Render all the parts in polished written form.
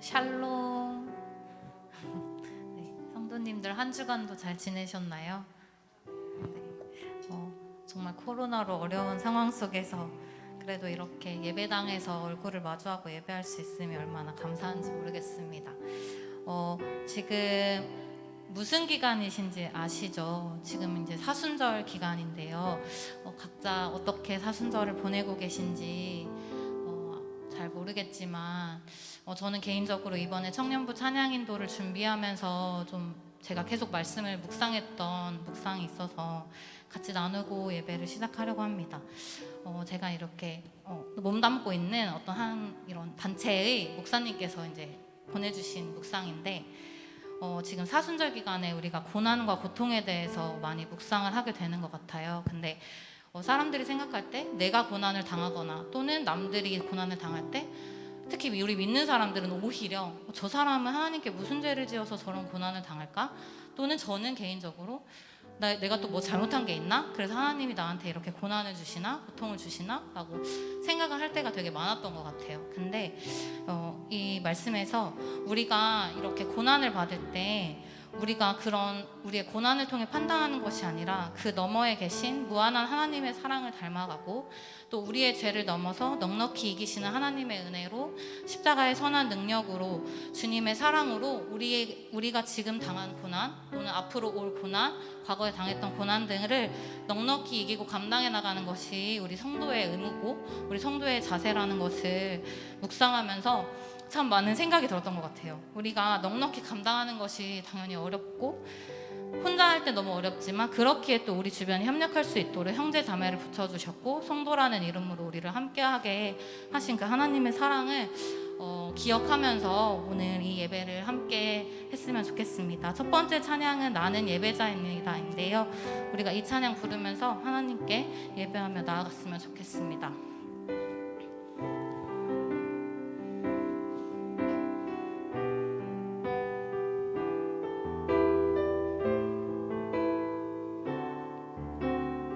샬롬. 네, 성도님들 한 주간도 잘 지내셨나요? 네, 정말 코로나로 어려운 상황 속에서 그래도 이렇게 예배당에서 얼굴을 마주하고 예배할 수 있음이 얼마나 감사한지 모르겠습니다. 지금 무슨 기간이신지 아시죠? 지금 이제 사순절 기간인데요. 각자 어떻게 사순절을 보내고 계신지 잘 모르겠지만 저는 개인적으로 이번에 청년부 찬양인도를 준비하면서 좀 제가 계속 말씀을 묵상했던 묵상이 있어서 같이 나누고 예배를 시작하려고 합니다. 제가 이렇게 몸담고 있는 어떤 한 이런 단체의 목사님께서 이제 보내주신 묵상인데 지금 사순절 기간에 우리가 고난과 고통에 대해서 많이 묵상을 하게 되는 것 같아요. 근데 사람들이 생각할 때 내가 고난을 당하거나 또는 남들이 고난을 당할 때 특히 우리 믿는 사람들은 오히려 저 사람은 하나님께 무슨 죄를 지어서 저런 고난을 당할까? 또는 저는 개인적으로 내가 또 뭐 잘못한 게 있나? 그래서 하나님이 나한테 이렇게 고난을 주시나? 고통을 주시나? 라고 생각을 할 때가 되게 많았던 것 같아요. 근데 이 말씀에서 우리가 이렇게 고난을 받을 때 우리가 그런 우리의 고난을 통해 판단하는 것이 아니라 그 너머에 계신 무한한 하나님의 사랑을 닮아가고 또 우리의 죄를 넘어서 넉넉히 이기시는 하나님의 은혜로 십자가의 선한 능력으로 주님의 사랑으로 우리가 지금 당한 고난 또는 앞으로 올 고난, 과거에 당했던 고난 등을 넉넉히 이기고 감당해 나가는 것이 우리 성도의 의무고 우리 성도의 자세라는 것을 묵상하면서 참 많은 생각이 들었던 것 같아요. 우리가 넉넉히 감당하는 것이 당연히 어렵고 혼자 할 때 너무 어렵지만 그렇기에 또 우리 주변에 협력할 수 있도록 형제 자매를 붙여주셨고 성도라는 이름으로 우리를 함께하게 하신 그 하나님의 사랑을 기억하면서 오늘 이 예배를 함께 했으면 좋겠습니다. 첫 번째 찬양은 나는 예배자입니다 인데요, 우리가 이 찬양 부르면서 하나님께 예배하며 나아갔으면 좋겠습니다.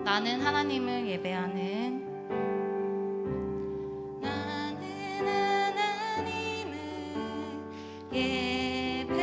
나는 하나님을 예배하는 예배자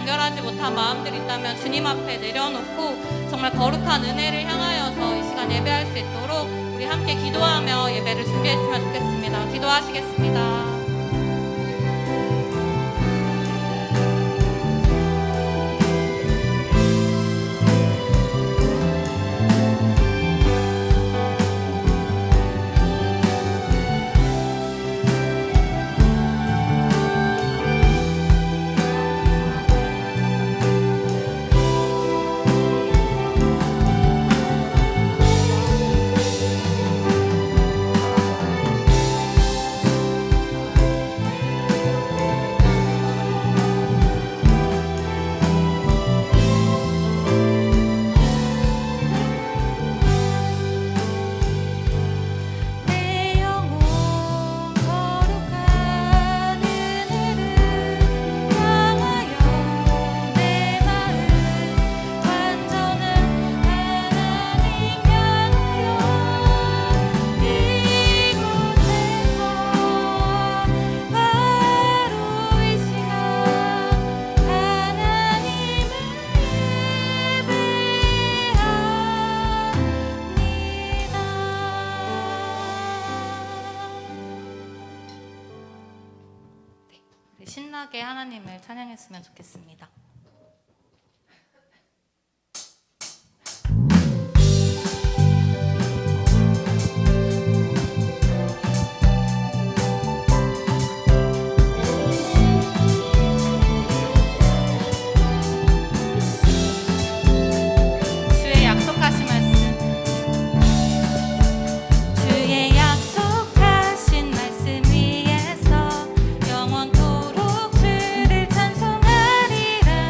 정결하지 못한 마음들이 있다면 주님 앞에 내려놓고 정말 거룩한 은혜를 향하여서 이 시간 예배할 수 있도록 우리 함께 기도하며 예배를 준비했으면 좋겠습니다. 기도하시겠습니다. 신나게 하나님을 찬양했으면 좋겠습니다. 주의 약속하신 말씀, 주의 약속하신 말씀 위에서 영원토록 주를 찬송하리라.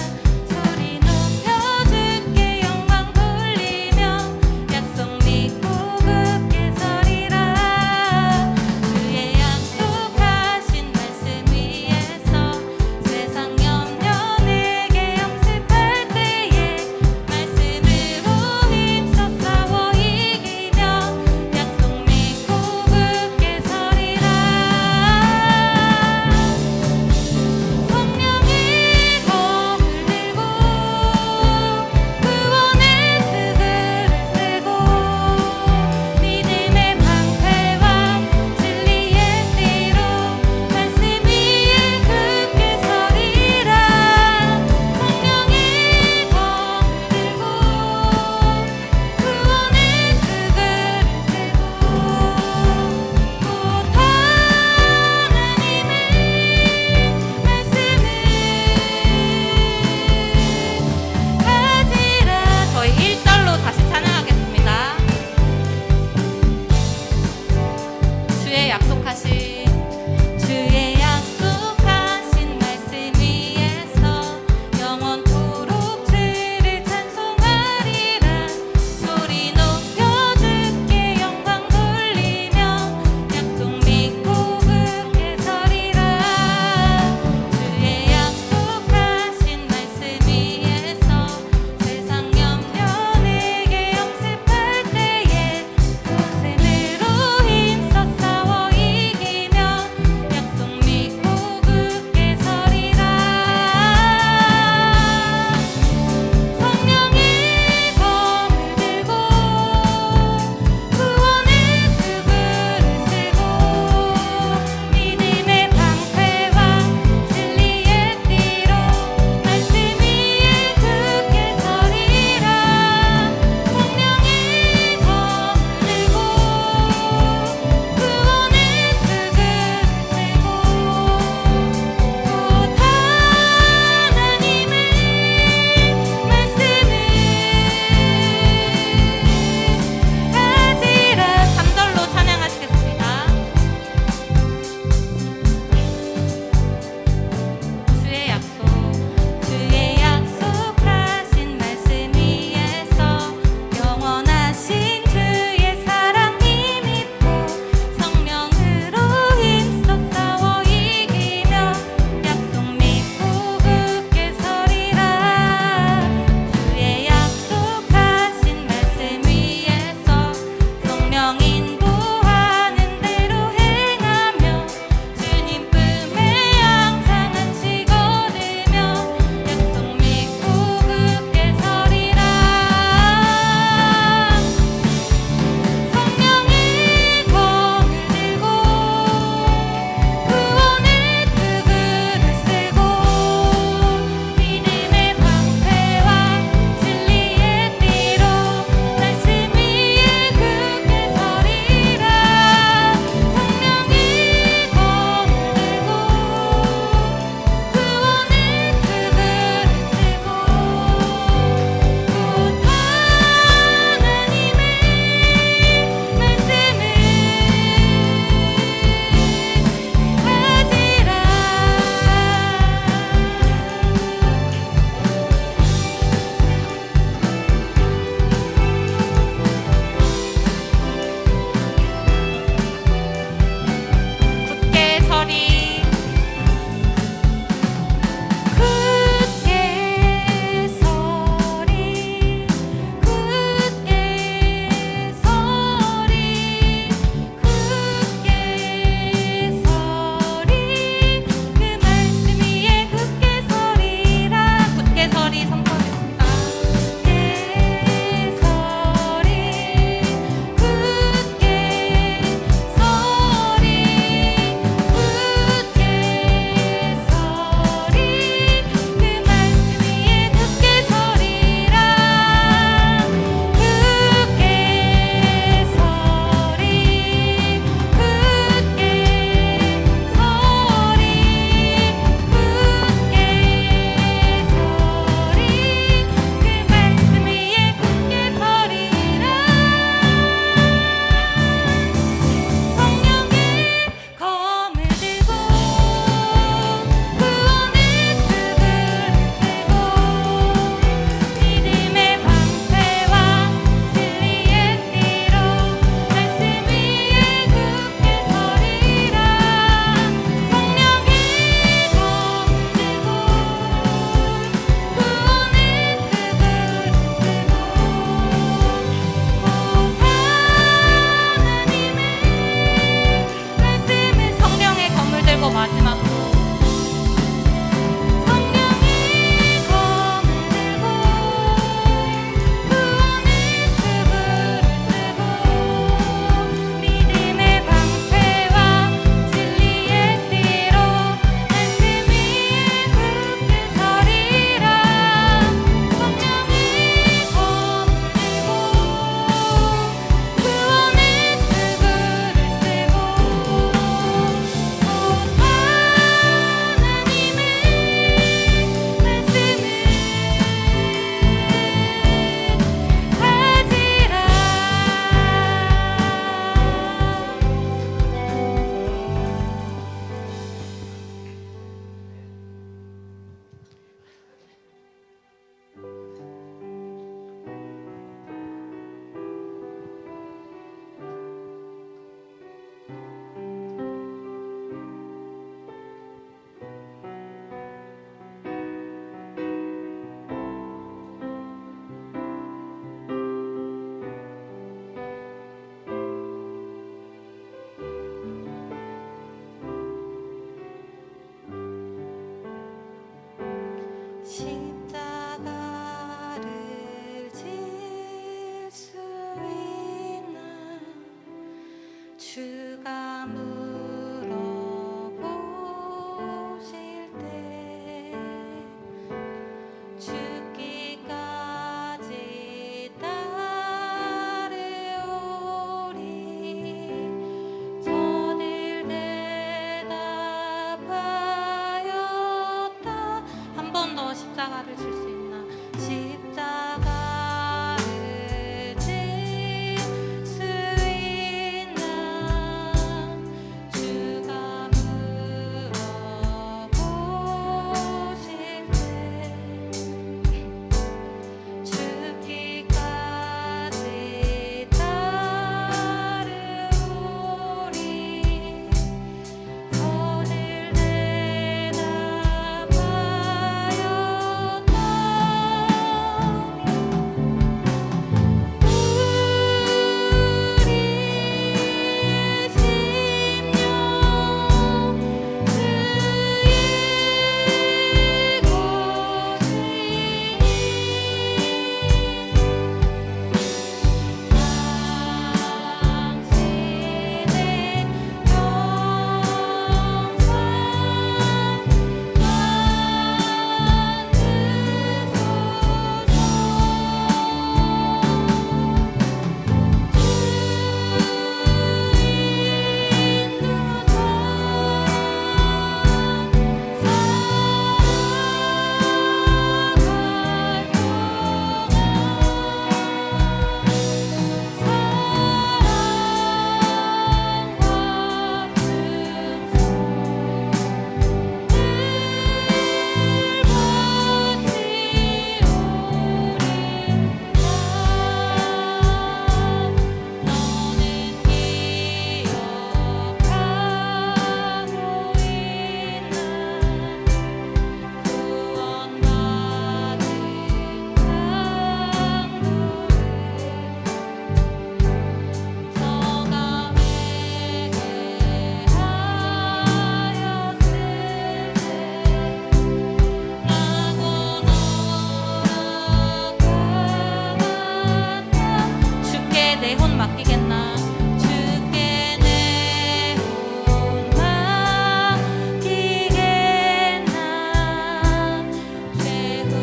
내 혼 맡기겠나. 주께 내 혼 맡기겠나.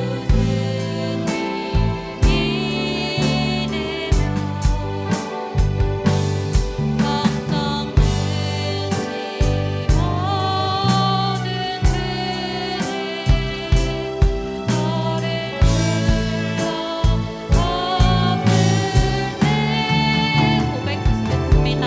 죄우스니 믿으며 걱정 근심 모든 그들 너를 불러 고백하시겠습니다.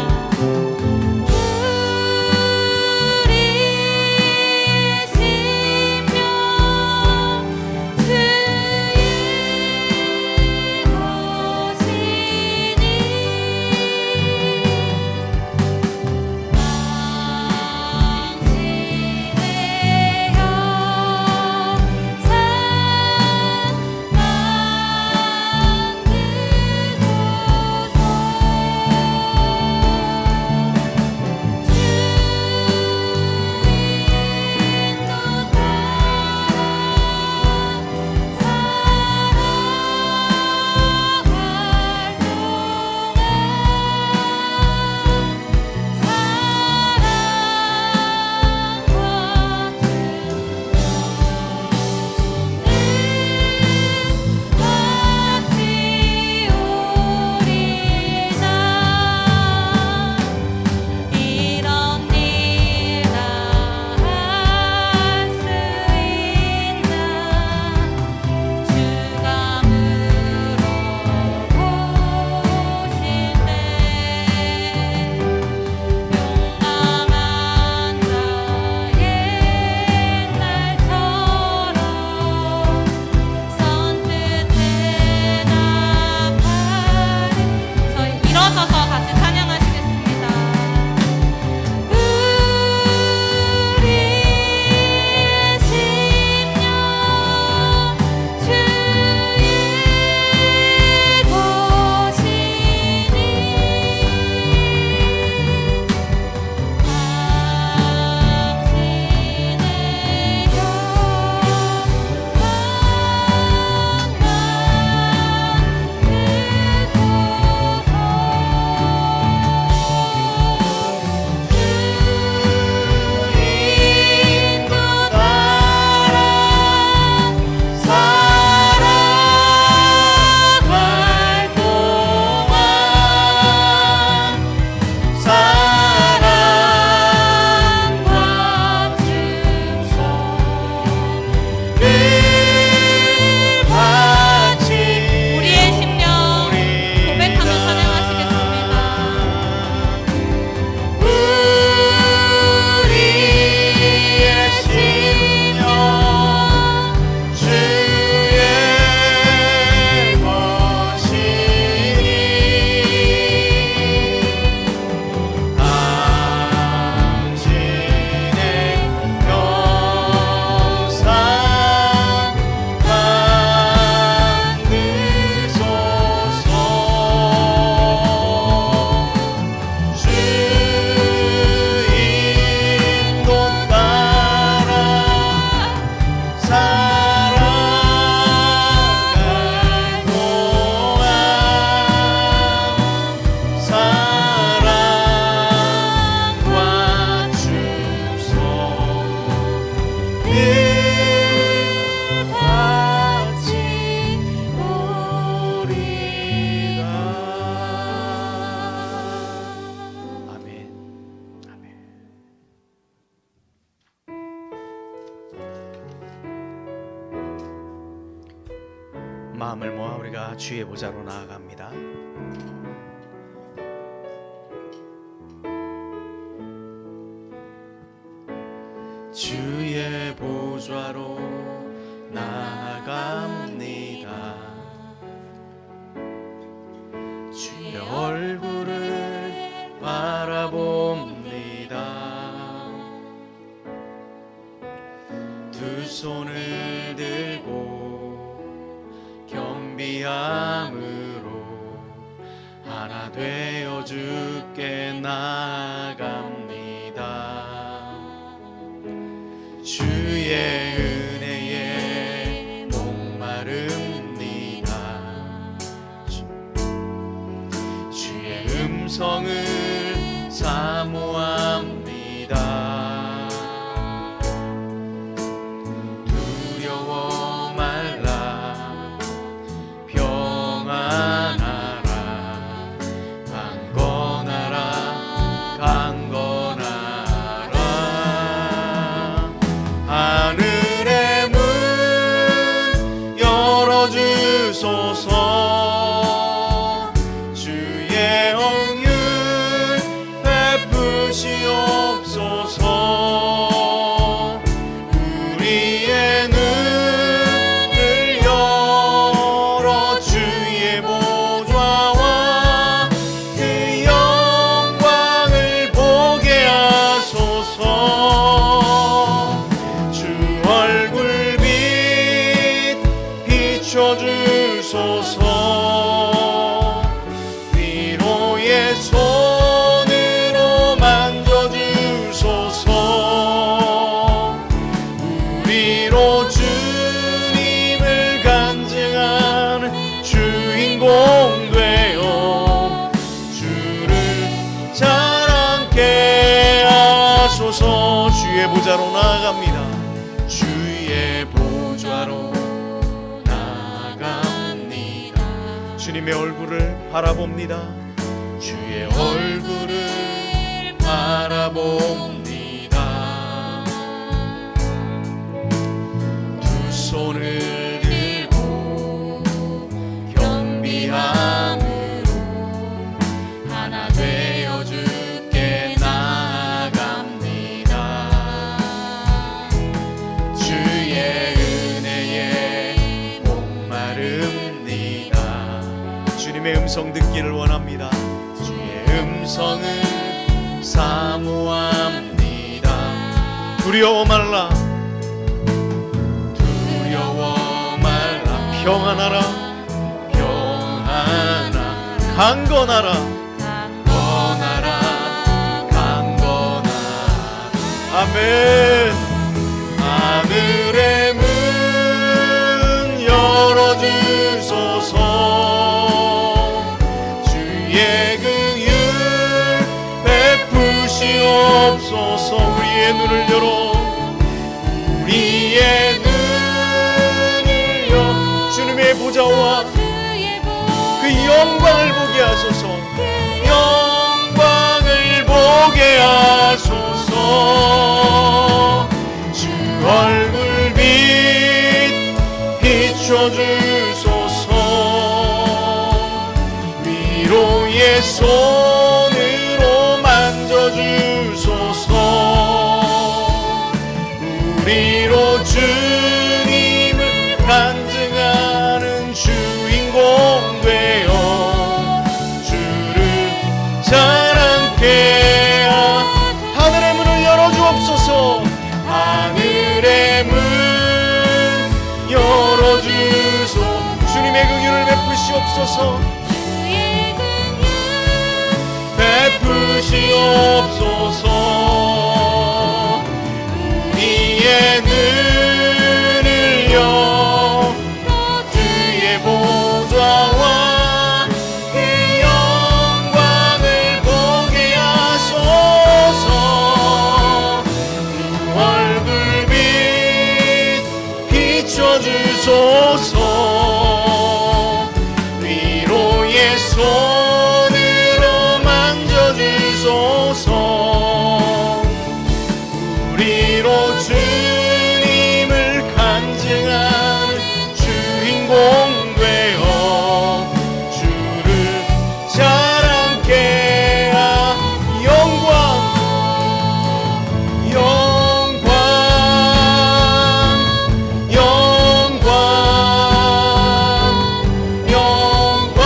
우리 심령 주의 것이니 당신의 마음을 모아 우리가 주의 보좌로 나아갑니다. 주의 보좌로 나아갑니다. 주의 얼굴을 바라봅니다. 두 손을 들고 겸비함으로 하나 되어 주께 나아갑니다. 주의 은혜에 목마릅니다. 주의 음성을 사모합니다. 두려워 말라 평안하라 강건하라 강건하라. 하늘의 문 열어주소서. 주의 영유 베푸시옵소서. 우리의 눈을 열어 주의 보좌와 그 영광을 보게 하소서. 주 얼굴빛 비춰주소서. 위로의 손으로 만져주소서. 우리로 주님을 간증하는 주인공 되어 주를 자랑케 하소서. 주의 보좌로 나아갑니다. 주의 보좌로 나아갑니다. 주님의 얼굴을 바라봅니다. 주의 얼굴을 바라봅니다. 두 손을 들고 겸비함으로 하나 되어 주께 나아갑니다. 주의 은혜에 목마릅니다. 주님의 음성 듣기를 원합니다. 주의 음성을 사모합니다. 두려워 말라 두려워 말라 평안하라 평안하라 강건하라 강건하라 강건하라. 아멘. 하늘의 문 열어주소서. 주의 긍휼 베푸시옵소서. 우리의 눈을 열어 우리의 눈을 열어 주님의 보좌와 그 영광을 보게 하소서. 영광을 보게 하소서. 주 얼굴빛 비춰주소서. 위로의 손으로 만져주소서. 우리로 주님을 간증하는 주인공 되어 주를 자랑케 하늘의 문을 열어주옵소서. 하늘의 문 열어주소. 주님의 긍휼을 베푸시옵소서. 베푸시옵소서. 우리의 눈을 열어 주의 보좌와 그 영광을 보게 하소서. 그 얼굴빛 비춰주소서. 위로의 손으로 만져주소서. 우리로 주님을 간증하는 주인공 되어 주를 자랑케 영광 영광 영광 영광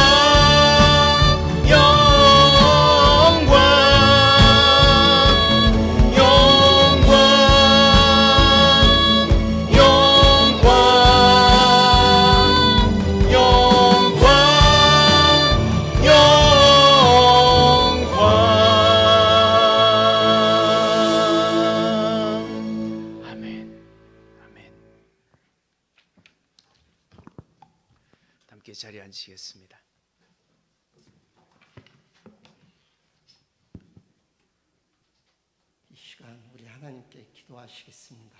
영광 함께 자리에 앉으시겠습니다. 시간 우리 하나님께 기도하시겠습니다.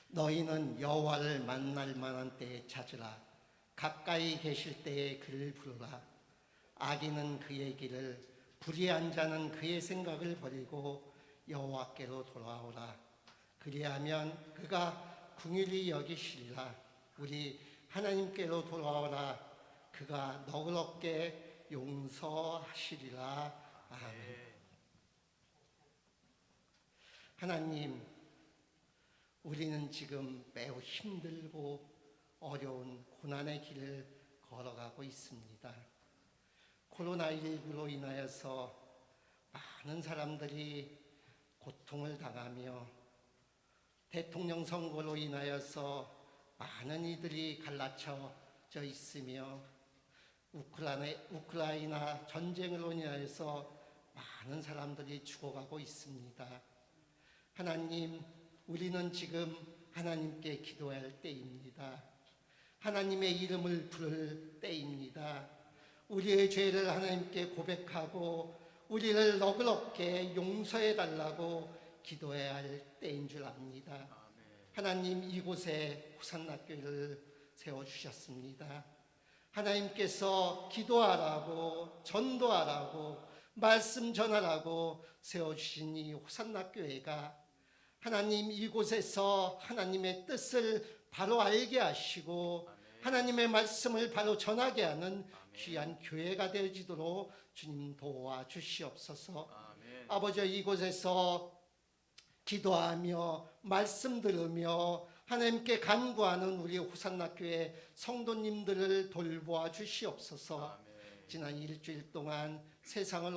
너희는 여호와를 만날 만한 때에 찾으라. 가까이 계실 때에 그를 부르라. 악인은 그의 길을, 불의한 자는 그의 생각을 버리고 여호와께로 돌아오라. 그리하면 그가 긍휼히 여기시리라. 우리 하나님께로 돌아오라. 그가 너그럽게 용서하시리라. 아멘. 하나님, 우리는 지금 매우 힘들고 어려운 고난의 길을 걸어가고 있습니다. 코로나19로 인하여서 많은 사람들이 고통을 당하며 대통령 선거로 인하여서 많은 이들이 갈라쳐져 있으며 우크라이나 전쟁으로 인하여서 많은 사람들이 죽어가고 있습니다. 하나님, 우리는 지금 하나님께 기도할 때입니다. 하나님의 이름을 부를 때입니다. 우리의 죄를 하나님께 고백하고 우리를 너그럽게 용서해 달라고 기도해야 할 때인 줄 압니다. 하나님, 이곳에 호산나 교회를 세워주셨습니다. 하나님께서 기도하라고, 전도하라고, 말씀 전하라고 세워주신 이 호산나 교회가 하나님, 이곳에서 하나님의 뜻을 바로 알게 하시고 하나님의 말씀을 바로 전하게 하는 귀한 교회가 되어지도록 주님 도와주시옵소서. 아버지, 이곳에서 기도하며 말씀 들으며 하나님께 간구하는 우리 호산나 교회 성도님들을 돌보아 주시옵소서. 지난 일주일 동안 세상을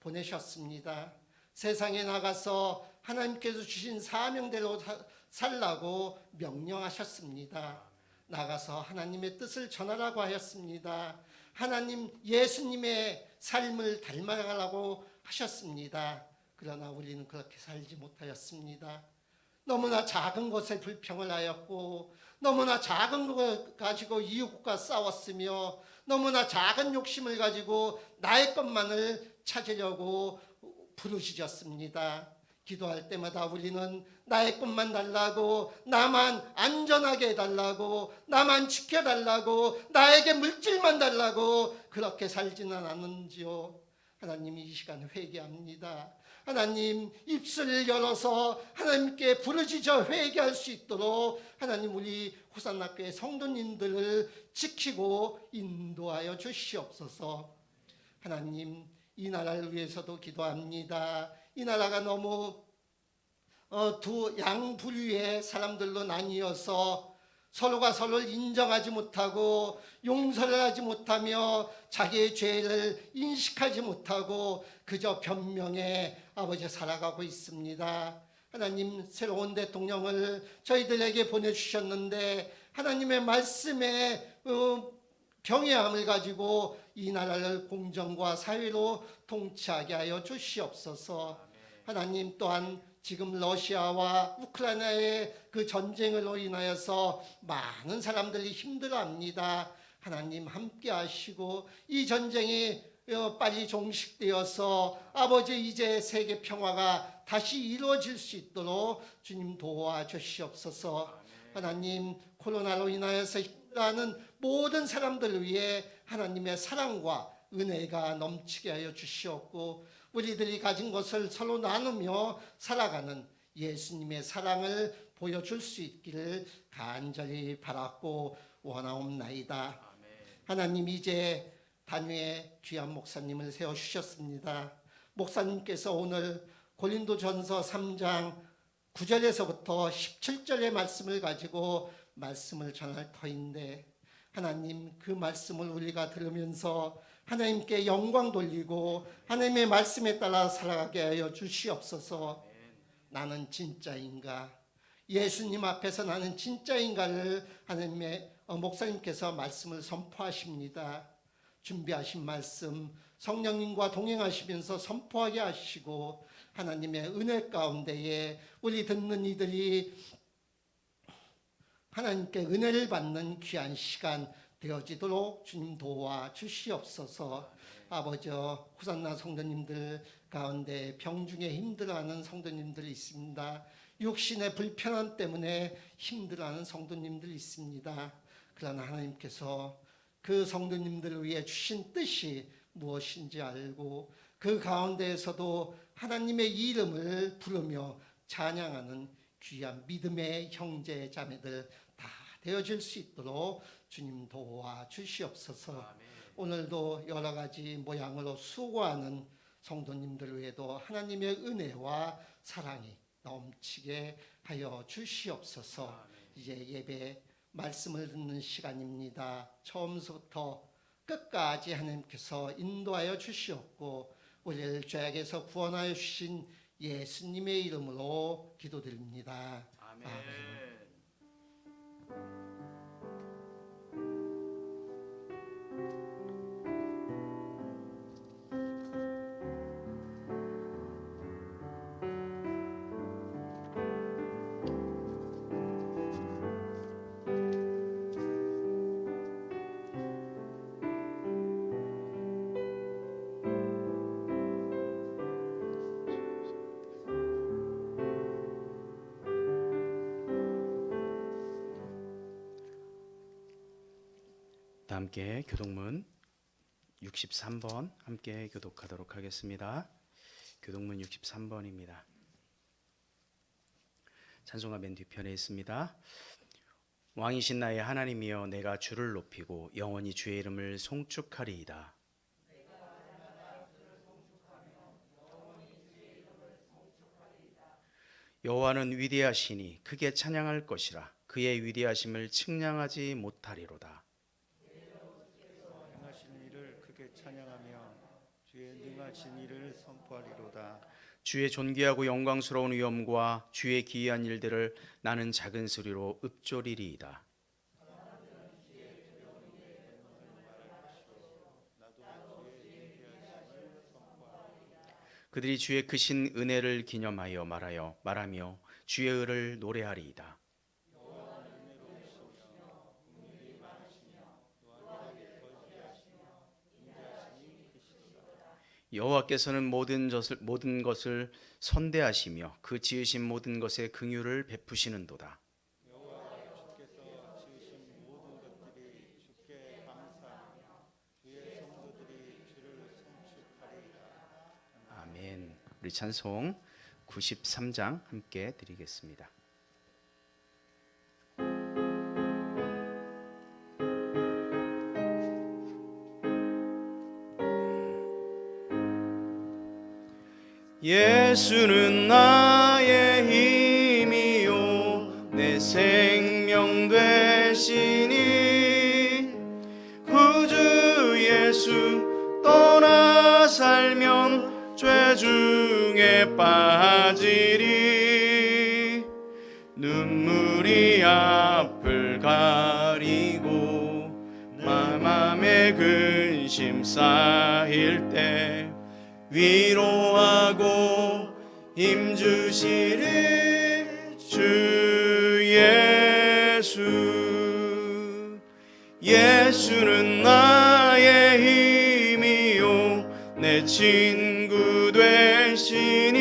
보내셨습니다. 세상에 나가서 하나님께서 주신 사명대로 살라고 명령하셨습니다. 나가서 하나님의 뜻을 전하라고 하였습니다. 하나님, 예수님의 삶을 닮아가라고 하셨습니다. 그러나 우리는 그렇게 살지 못하였습니다. 너무나 작은 것에 불평을 하였고 너무나 작은 것 가지고 이웃과 싸웠으며 너무나 작은 욕심을 가지고 나의 것만을 찾으려고 부르짖었습니다. 기도할 때마다 우리는 나의 것만 달라고, 나만 안전하게 해달라고, 나만 지켜달라고, 나에게 물질만 달라고 그렇게 살지는 않은지요. 하나님, 이 시간 회개합니다. 하나님, 입술을 열어서 하나님께 부르짖어 회개할 수 있도록 하나님, 우리 호산나 교회 성도님들을 지키고 인도하여 주시옵소서. 하나님, 이 나라를 위해서도 기도합니다. 이 나라가 너무 두 양부류의 사람들로 나뉘어서 서로가 서로를 인정하지 못하고 용서를 하지 못하며 자기의 죄를 인식하지 못하고 그저 변명에 아버지 살아가고 있습니다. 하나님, 새로운 대통령을 저희들에게 보내주셨는데 하나님의 말씀에 경외함을 가지고 이 나라를 공정과 사회로 통치하게 하여 주시옵소서. 하나님, 또한 지금 러시아와 우크라이나의 그 전쟁으로 인하여서 많은 사람들이 힘들어합니다. 하나님, 함께 하시고 이 전쟁이 빨리 종식되어서 아버지, 이제 세계 평화가 다시 이루어질 수 있도록 주님 도와주시옵소서. 하나님, 코로나로 인하여서 힘들어하는 모든 사람들을 위해 하나님의 사랑과 은혜가 넘치게 하여 주시옵고 우리들이 가진 것을 서로 나누며 살아가는 예수님의 사랑을 보여줄 수 있기를 간절히 바랐고 원하옵나이다. 하나님, 이제 단위의 귀한 목사님을 세워주셨습니다. 목사님께서 오늘 고린도전서 3장 9절에서부터 17절의 말씀을 가지고 말씀을 전할 터인데 하나님, 그 말씀을 우리가 들으면서 하나님께 영광 돌리고 하나님의 말씀에 따라 살아가게 하여 주시옵소서. 나는 진짜인가? 예수님 앞에서 나는 진짜인가를 하나님의 목사님께서 말씀을 선포하십니다. 준비하신 말씀 성령님과 동행하시면서 선포하게 하시고 하나님의 은혜 가운데에 우리 듣는 이들이 하나님께 은혜를 받는 귀한 시간 되어지도록 주님 도와 주시옵소서. 아버지, 호산나 성도님들 가운데 병중에 힘들어하는 성도님들이 있습니다. 육신의 불편함 때문에 힘들어하는 성도님들이 있습니다. 그러나 하나님께서 그 성도님들을 위해 주신 뜻이 무엇인지 알고 그 가운데에서도 하나님의 이름을 부르며 찬양하는 귀한 믿음의 형제 자매들 다 되어질 수 있도록 주님 도와 주시옵소서. 오늘도 여러 가지 모양으로 수고하는 성도님들 외에도 하나님의 은혜와 사랑이 넘치게 하여 주시옵소서. 이제 예배 말씀을 듣는 시간입니다. 처음부터 끝까지 하나님께서 인도하여 주시옵고 우리를 죄악에서 구원하여 주신 예수님의 이름으로 기도드립니다. 아멘. 다 함께 교독문 63번 함께 교독하도록 하겠습니다. 교독문 63번입니다. 찬송가 맨 뒤편에 있습니다. 왕이신 나의 하나님이여 내가 주를 높이고 영원히 주의 이름을 송축하리이다. 여호와는 위대하시니 크게 찬양할 것이라. 그의 위대하심을 측량하지 못하리로다. 행하신 일을 크게 찬양하며 주의 능하신 일을 선포하리로다. 주의 존귀하고 영광스러운 위엄과 주의 기이한 일들을 나는 작은 소리로 읊조리리이다. 그들이 주의 크신 은혜를 기념하여 말하며 주의 의를 노래하리이다. 여호와께서는 모든 것을 선대하시며 그 지으신 모든 것에 긍휼을 베푸시는도다. 여호와께서 지으신 모든 것들이 주께 감사하며 주의 성도들이 주를 송축하리이다. 아멘. 우리 찬송 93장 함께 드리겠습니다. 예수는 나의 힘이요 내 생명 되시니 구주 예수 떠나 살면 죄 중에 빠지리. 눈물이 앞을 가리고 마음에 근심 쌓일 때 위로하고 힘주시리 주 예수. 예수는 나의 힘이요 내 친구 되시니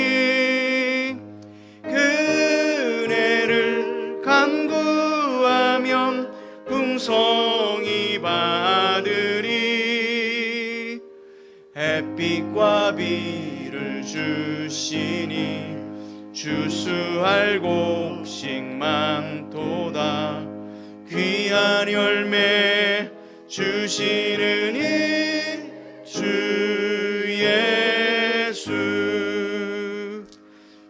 그 은혜를 간구하면 풍성히 받으리. 햇빛과 비를 주시니 주수할 곡식 많도다. 귀한 열매 주시느니 주 예수.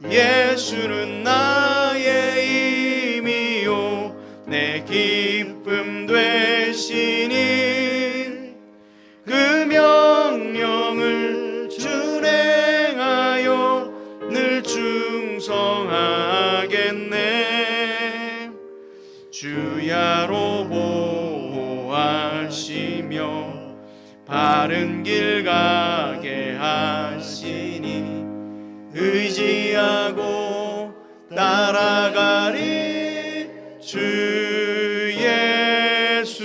예수는 나의 힘이요 내 기쁨 되시니 그 명령을 준행하여 늘 충성하겠네. 주야로 보호하시며 바른 길 가게 하시니 의지하고 따라가리 주 예수.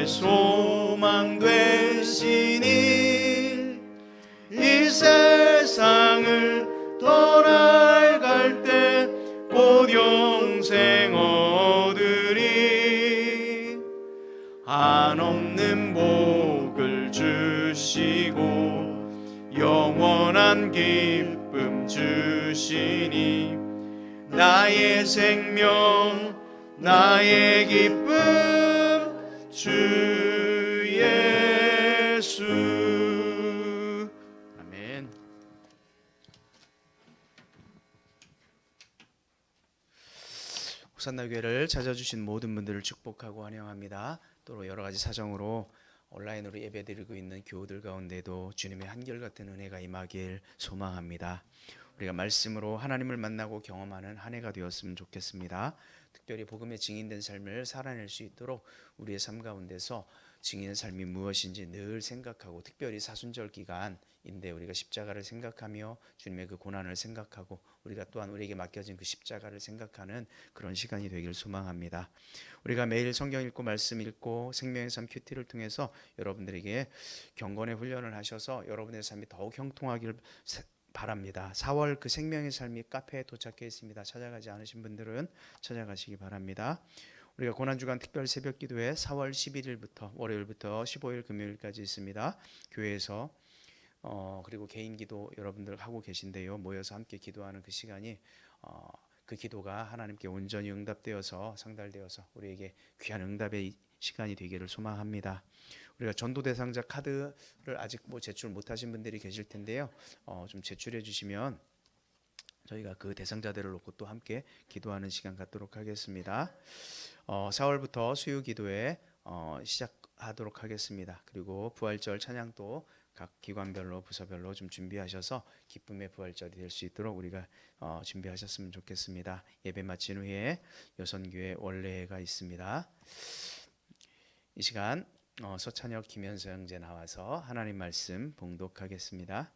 내 소망 되시니 이 세상을 떠나갈 때 곧 영생 얻으리 한없는 복을 주시고 영원한 기쁨 주시니 나의 생명 나의 기쁨 주 예수. 아멘. 호산나 교회를 찾아주신 모든 분들을 축복하고 환영합니다. 또 여러 가지 사정으로 온라인으로 예배드리고 있는 교우들 가운데도 주님의 한결같은 은혜가 임하길 소망합니다. 우리가 말씀으로 하나님을 만나고 경험하는 한 해가 되었으면 좋겠습니다. 특별히 복음의 증인된 삶을 살아낼 수 있도록 우리의 삶 가운데서 증인의 삶이 무엇인지 늘 생각하고, 특별히 사순절 기간인데 우리가 십자가를 생각하며 주님의 그 고난을 생각하고 우리가 또한 우리에게 맡겨진 그 십자가를 생각하는 그런 시간이 되길 소망합니다. 우리가 매일 성경 읽고 말씀 읽고 생명의 삶 큐티를 통해서 여러분들에게 경건의 훈련을 하셔서 여러분의 삶이 더욱 형통하기를 바랍니다. 4월 그 생명의 삶이 카페에 도착해 있습니다. 찾아가지 않으신 분들은 찾아가시기 바랍니다. 우리가 고난주간 특별 새벽 기도회 4월 11일부터 월요일부터 15일 금요일까지 있습니다. 교회에서 그리고 개인 기도 여러분들 하고 계신데요. 모여서 함께 기도하는 그 시간이 그 기도가 하나님께 온전히 응답되어서 상달되어서 우리에게 귀한 응답의 시간이 되기를 소망합니다. 우리가 전도 대상자 카드를 아직 제출 못하신 분들이 계실 텐데요. 좀 제출해 주시면 저희가 그 대상자들을 놓고 또 함께 기도하는 시간 갖도록 하겠습니다. 4월부터 수요 기도회 시작하도록 하겠습니다. 그리고 부활절 찬양도 각 기관별로 부서별로 좀 준비하셔서 기쁨의 부활절이 될 수 있도록 우리가 준비하셨으면 좋겠습니다. 예배 마친 후에 여선교회 원례가 있습니다. 이 시간 서찬혁 김현서 형제 나와서 하나님 말씀 봉독하겠습니다.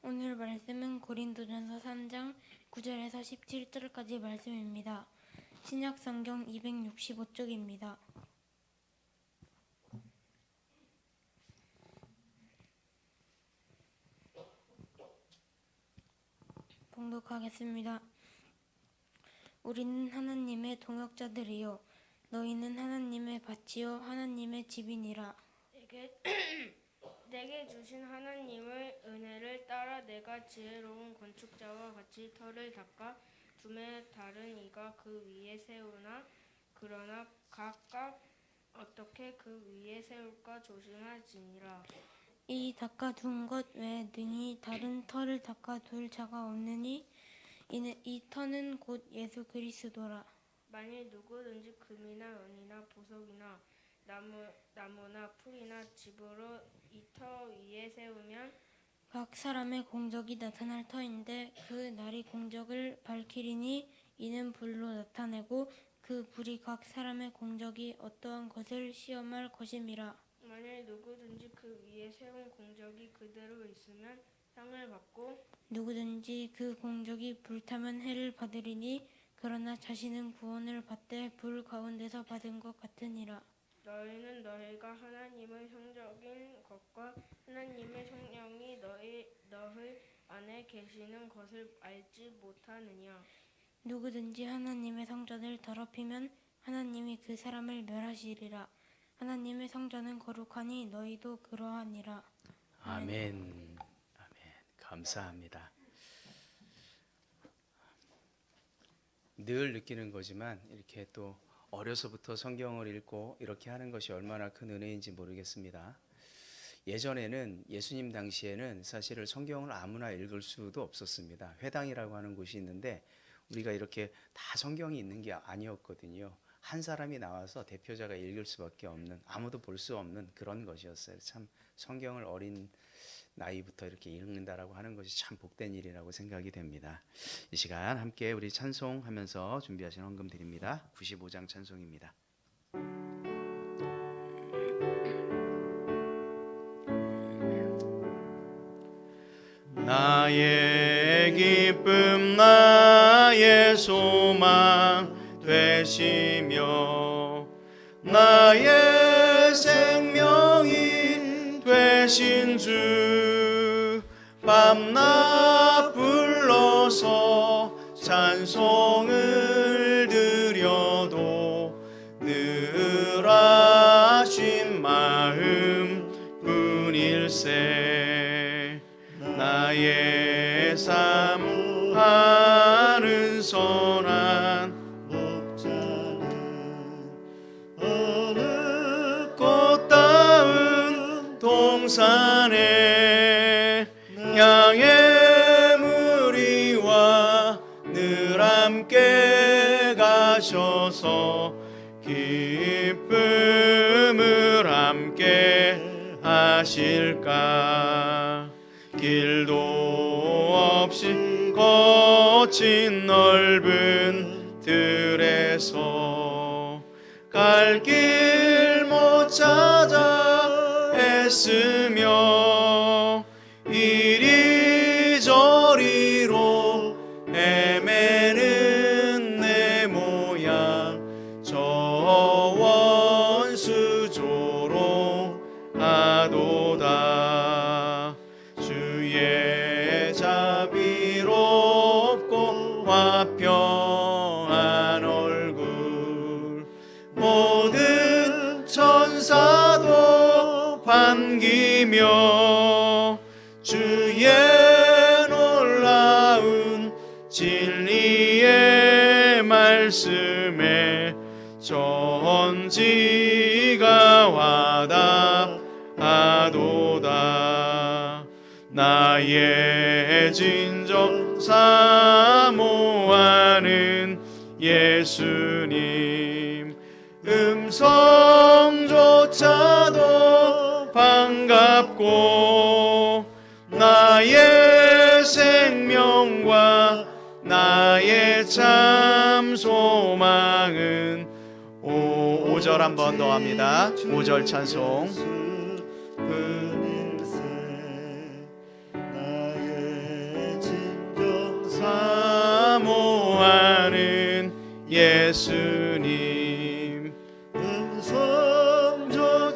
오늘 말씀은 고린도전서 3장 9절에서 17절까지 말씀입니다. 신약 성경 265쪽입니다. 봉독하겠습니다. 우리는 하나님의 동역자들이요 너희는 하나님의 밭이요 하나님의 집이니라. 내게 주신 하나님의 은혜를 따라 내가 지혜로운 건축자와 같이 터를 닦아 두매 다른 이가 그 위에 세우나 그러나 각각 어떻게 그 위에 세울까 조심할지니라. 이 닦아둔 것 외에 능히 다른 터를 닦아둘 자가 없느니 이 터는 곧 예수 그리스도라. 만일 누구든지 금이나 은이나 보석이나 나무나 풀이나 집으로 이 터 위에 세우면 각 사람의 공적이 나타날 터인데 그 날이 공적을 밝히리니 이는 불로 나타내고 그 불이 각 사람의 공적이 어떠한 것을 시험할 것임이라. 만일 누구든지 그 위에 세운 공적이 그대로 있으면 상을 받고 누구든지 그 공적이 불타면 해를 받으리니 그러나 자신은 구원을 받되 불 가운데서 받은 것 같으니라. 너희는 너희가 하나님의 성적인 것과 하나님의 성령이 너희 안에 계시는 것을 알지 못하느냐. 누구든지 하나님의 성전을 더럽히면 하나님이 그 사람을 멸하시리라. 하나님의 성전은 거룩하니 너희도 그러하니라. 아멘. 아멘. 감사합니다. 늘 느끼는 거지만 이렇게 또 어려서부터 성경을 읽고 이렇게 하는 것이 얼마나 큰 은혜인지 모르겠습니다. 예전에는 예수님 당시에는 사실은 성경을 아무나 읽을 수도 없었습니다. 회당이라고 하는 곳이 있는데 우리가 이렇게 다 성경이 있는 게 아니었거든요. 한 사람이 나와서 대표자가 읽을 수밖에 없는, 아무도 볼 수 없는 그런 것이었어요. 참 성경을 어린 나이부터 이렇게 읽는다라고 하는 것이 참 복된 일이라고 생각이 됩니다. 이 시간 함께 우리 찬송하면서 준비하신 헌금 드립니다. 95장 찬송입니다. 나의 기쁨 나의 소망 되시며 나의 생명이 되신 주 밤낮 불러서 찬송을 드려도 늘 하신 마음 뿐일세 나의 삶 하는 선한 어느 꽃다운 동산에 양의 무리와 늘 함께 가셔서 기쁨을 함께 하실까 길도 없이 거친 넓은 들에서 갈 길 못 찾아 애쓰며 이리저리로 헤매는 내 모양 저 원수조로 하도다 주의 자비롭고 화평한 얼굴 모든 천사도 반기며 주의 놀라운 진리의 말씀에 전지가 와답하도다 나의 진정 사모하는 예수님 음성조차도 반갑고 나의 생명과 나의 참 소망은 5절 한 번 더 합니다. 5절 찬송 나의 진정 사모하는 예수님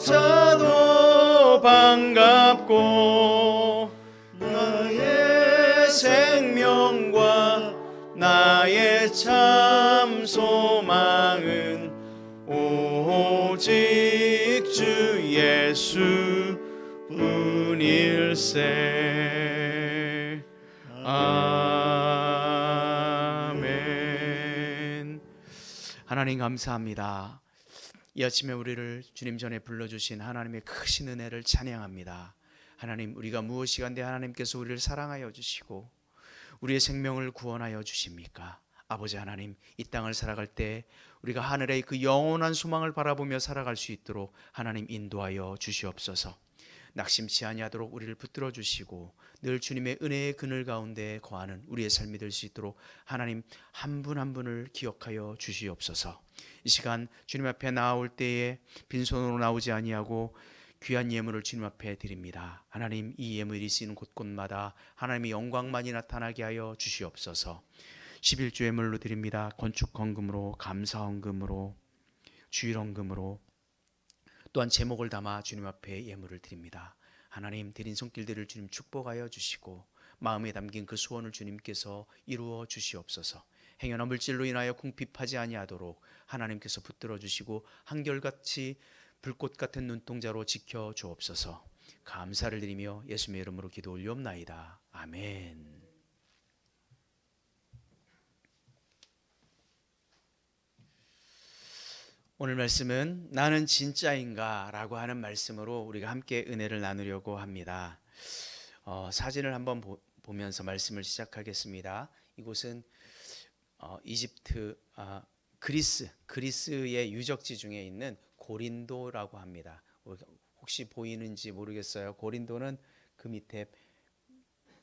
음성조차도 반갑고 나의 생명과 나의 참 소망은 오직 주 예수 뿐일세 아멘. 하나님 감사합니다. 이 아침에 우리를 주님 전에 불러주신 하나님의 크신 은혜를 찬양합니다. 하나님 우리가 무엇이간데 하나님께서 우리를 사랑하여 주시고 우리의 생명을 구원하여 주십니까? 아버지 하나님 이 땅을 살아갈 때 우리가 하늘의 그 영원한 소망을 바라보며 살아갈 수 있도록 하나님 인도하여 주시옵소서. 낙심치 아니하도록 우리를 붙들어 주시고 늘 주님의 은혜의 그늘 가운데 거하는 우리의 삶이 될 수 있도록 하나님 한 분 한 분을 기억하여 주시옵소서. 이 시간 주님 앞에 나올 때에 빈손으로 나오지 아니하고 귀한 예물을 주님 앞에 드립니다. 하나님 이 예물이 쓰이는 곳곳마다 하나님의 영광만이 나타나게 하여 주시옵소서. 11조 예물로 드립니다. 건축 헌금으로 감사 헌금으로 주일 헌금으로 또한 제목을 담아 주님 앞에 예물을 드립니다. 하나님 드린 손길들을 주님 축복하여 주시고 마음에 담긴 그 소원을 주님께서 이루어 주시옵소서. 행여나 물질로 인하여 궁핍하지 아니하도록 하나님께서 붙들어 주시고 한결같이 불꽃 같은 눈동자로 지켜 주옵소서. 감사를 드리며 예수님의 이름으로 기도 올리옵나이다. 아멘. 오늘 말씀은 나는 진짜인가 라고 하는 말씀으로 우리가 함께 은혜를 나누려고 합니다. 사진을 한번 보면서 말씀을 시작하겠습니다. 이곳은 이집트 그리스의 유적지 중에 있는 고린도라고 합니다. 혹시 보이는지 모르겠어요. 고린도는 그 밑에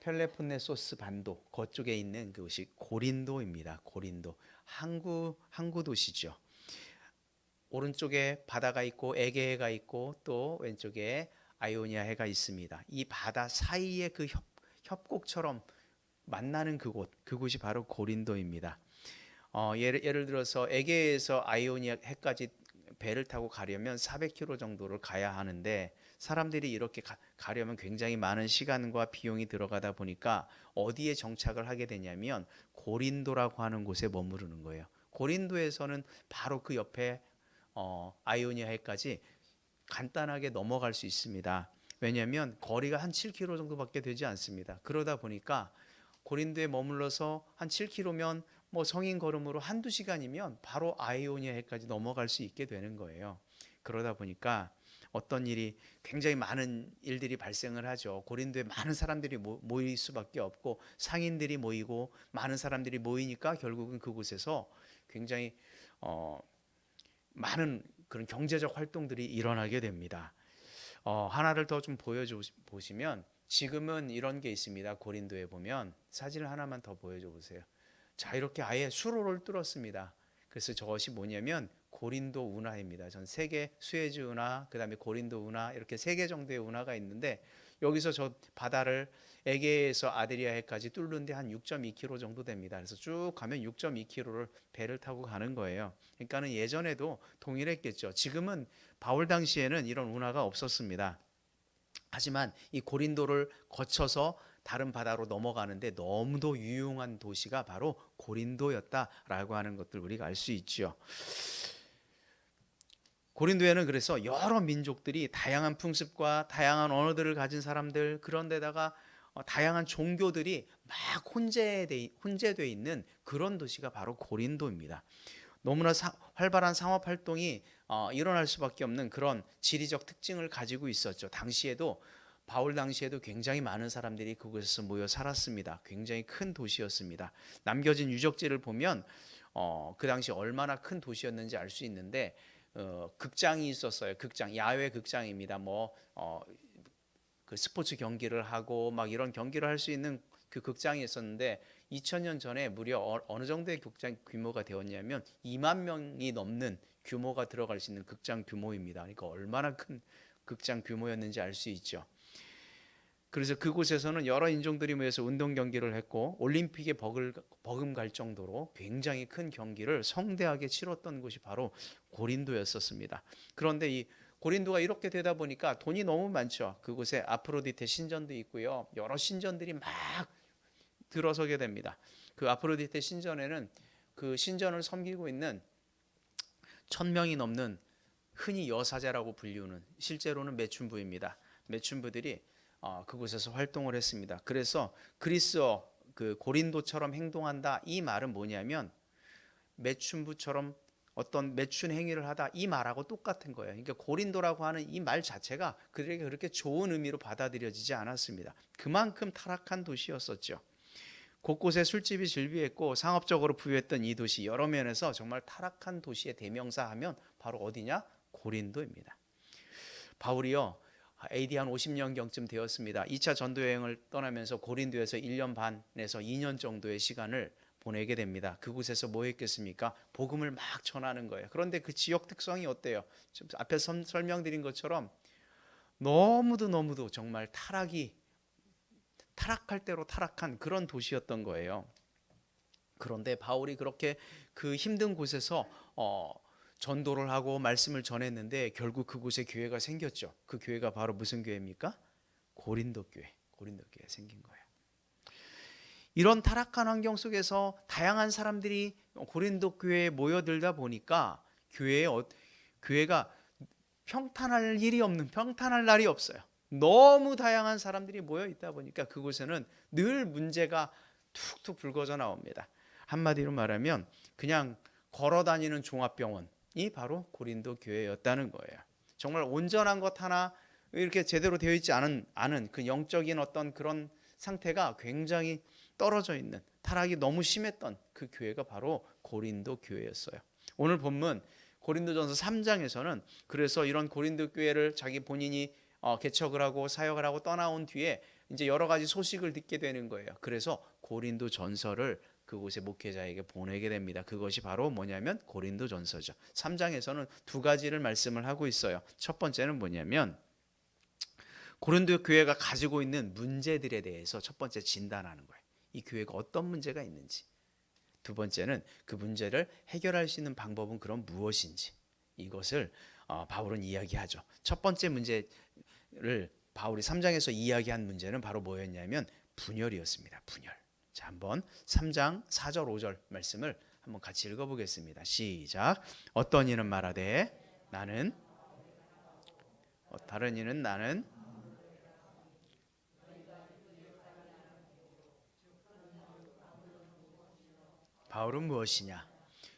펠레폰네소스 반도 그쪽에 있는 그곳이 고린도입니다. 고린도 항구 도시죠. 오른쪽에 바다가 있고 에게해가 있고 또 왼쪽에 아이오니아 해가 있습니다. 이 바다 사이에 그 협곡처럼 만나는 그곳이 바로 고린도입니다. 예를 들어서 에게해에서 아이오니아 해까지 배를 타고 가려면 400km 정도를 가야 하는데 사람들이 이렇게 가려면 굉장히 많은 시간과 비용이 들어가다 보니까 어디에 정착을 하게 되냐면 고린도라고 하는 곳에 머무르는 거예요. 고린도에서는 바로 그 옆에 아이오니아 해까지 간단하게 넘어갈 수 있습니다. 왜냐하면 거리가 한 7km 정도밖에 되지 않습니다. 그러다 보니까 고린도에 머물러서 한 7km면 뭐 성인 걸음으로 한두 시간이면 바로 아이오니아 해까지 넘어갈 수 있게 되는 거예요. 그러다 보니까 어떤 일이 굉장히 많은 일들이 발생을 하죠. 고린도에 많은 사람들이 모일 수밖에 없고 상인들이 모이고 많은 사람들이 모이니까 결국은 그곳에서 굉장히 많은 그런 경제적 활동들이 일어나게 됩니다. 하나를 더 좀 보시면 지금은 이런 게 있습니다. 고린도에 보면 사진을 하나만 더 보여줘 보세요. 자, 이렇게 아예 수로를 뚫었습니다. 그래서 저것이 뭐냐면 고린도 운하입니다. 전 세 개, 수에즈 운하, 그다음에 고린도 운하, 이렇게 3개 정도의 운하가 있는데 여기서 저 바다를 에게에서 아드리아해까지 뚫는데 한 6.2km 정도 됩니다. 그래서 쭉 가면 6.2km를 배를 타고 가는 거예요. 그러니까는 예전에도 동일했겠죠. 지금은 바울 당시에는 이런 운하가 없었습니다. 하지만 이 고린도를 거쳐서 다른 바다로 넘어가는데 너무도 유용한 도시가 바로 고린도였다라고 하는 것들 우리가 알 수 있죠. 고린도에는 그래서 여러 민족들이 다양한 풍습과 다양한 언어들을 가진 사람들, 그런데다가 다양한 종교들이 막 혼재되어 있는 그런 도시가 바로 고린도입니다. 너무나 활발한 상업 활동이 일어날 수밖에 없는 그런 지리적 특징을 가지고 있었죠. 바울 당시에도 굉장히 많은 사람들이 그곳에서 모여 살았습니다. 굉장히 큰 도시였습니다. 남겨진 유적지를 보면 그 당시 얼마나 큰 도시였는지 알 수 있는데 극장이 있었어요. 야외 극장입니다. 그 스포츠 경기를 하고 막 이런 경기를 할 수 있는 그 극장이 있었는데 2000년 전에 무려 어느 정도의 극장 규모가 되었냐면 2만 명이 넘는 규모가 들어갈 수 있는 극장 규모입니다. 그러니까 얼마나 큰 극장 규모였는지 알 수 있죠. 그래서 그곳에서는 여러 인종들이 모여서 운동 경기를 했고 올림픽에 버금갈 정도로 굉장히 큰 경기를 성대하게 치렀던 곳이 바로 고린도였었습니다. 그런데 이 고린도가 이렇게 되다 보니까 돈이 너무 많죠. 그곳에 아프로디테 신전도 있고요. 여러 신전들이 막 들어서게 됩니다. 그 아프로디테 신전에는 그 신전을 섬기고 있는 1000명이 넘는 흔히 여사제라고 불리우는 실제로는 매춘부입니다. 매춘부들이 그곳에서 활동을 했습니다. 그래서 그리스어 그 고린도처럼 행동한다 이 말은 뭐냐면 매춘부처럼 어떤 매춘 행위를 하다 이 말하고 똑같은 거예요. 그러니까 고린도라고 하는 이 말 자체가 그들에게 그렇게 좋은 의미로 받아들여지지 않았습니다. 그만큼 타락한 도시였었죠. 곳곳에 술집이 즐비했고 상업적으로 부유했던 이 도시 여러 면에서 정말 타락한 도시의 대명사 하면 바로 어디냐? 고린도입니다. 바울이요. AD 한 50년경쯤 되었습니다. 2차 전도 여행을 떠나면서 고린도에서 1년 반에서 2년 정도의 시간을 보내게 됩니다. 그곳에서 뭐 했겠습니까? 복음을 막 전하는 거예요. 그런데 그 지역 특성이 어때요? 지금 앞에 설명드린 것처럼 너무도 정말 타락할 대로 타락한 그런 도시였던 거예요. 그런데 바울이 그렇게 그 힘든 곳에서 전도를 하고 말씀을 전했는데 결국 그곳에 교회가 생겼죠. 그 교회가 바로 무슨 교회입니까? 고린도 교회 생긴 거예요. 이런 타락한 환경 속에서 다양한 사람들이 고린도 교회에 모여들다 보니까 교회가 평탄할 날이 없어요. 너무 다양한 사람들이 모여 있다 보니까 그곳에는 늘 문제가 툭툭 불거져 나옵니다. 한마디로 말하면 그냥 걸어다니는 종합병원이 바로 고린도 교회였다는 거예요. 정말 온전한 것 하나 이렇게 제대로 되어 있지 않은 그 영적인 어떤 그런 상태가 굉장히 떨어져 있는 타락이 너무 심했던 그 교회가 바로 고린도 교회였어요. 오늘 본문 고린도전서 3장에서는 그래서 이런 고린도 교회를 자기 본인이 개척을 하고 사역을 하고 떠나온 뒤에 이제 여러 가지 소식을 듣게 되는 거예요. 그래서 고린도 전서를 그곳의 목회자에게 보내게 됩니다. 그것이 바로 뭐냐면 고린도 전서죠. 3장에서는 두 가지를 말씀을 하고 있어요. 첫 번째는 뭐냐면 고린도 교회가 가지고 있는 문제들에 대해서 첫 번째 진단하는 거예요. 이 교회가 어떤 문제가 있는지. 두 번째는 그 문제를 해결할 수 있는 방법은 그럼 무엇인지. 이것을 바울은 이야기하죠. 첫 번째 문제를 바울이 3장에서 이야기한 문제는 바로 뭐였냐면 분열이었습니다. 분열. 자, 한번 3장 4절 5절 말씀을 한번 같이 읽어보겠습니다. 시작. 어떤 이는 말하되 나는 다른 이는 나는 바울은 무엇이냐?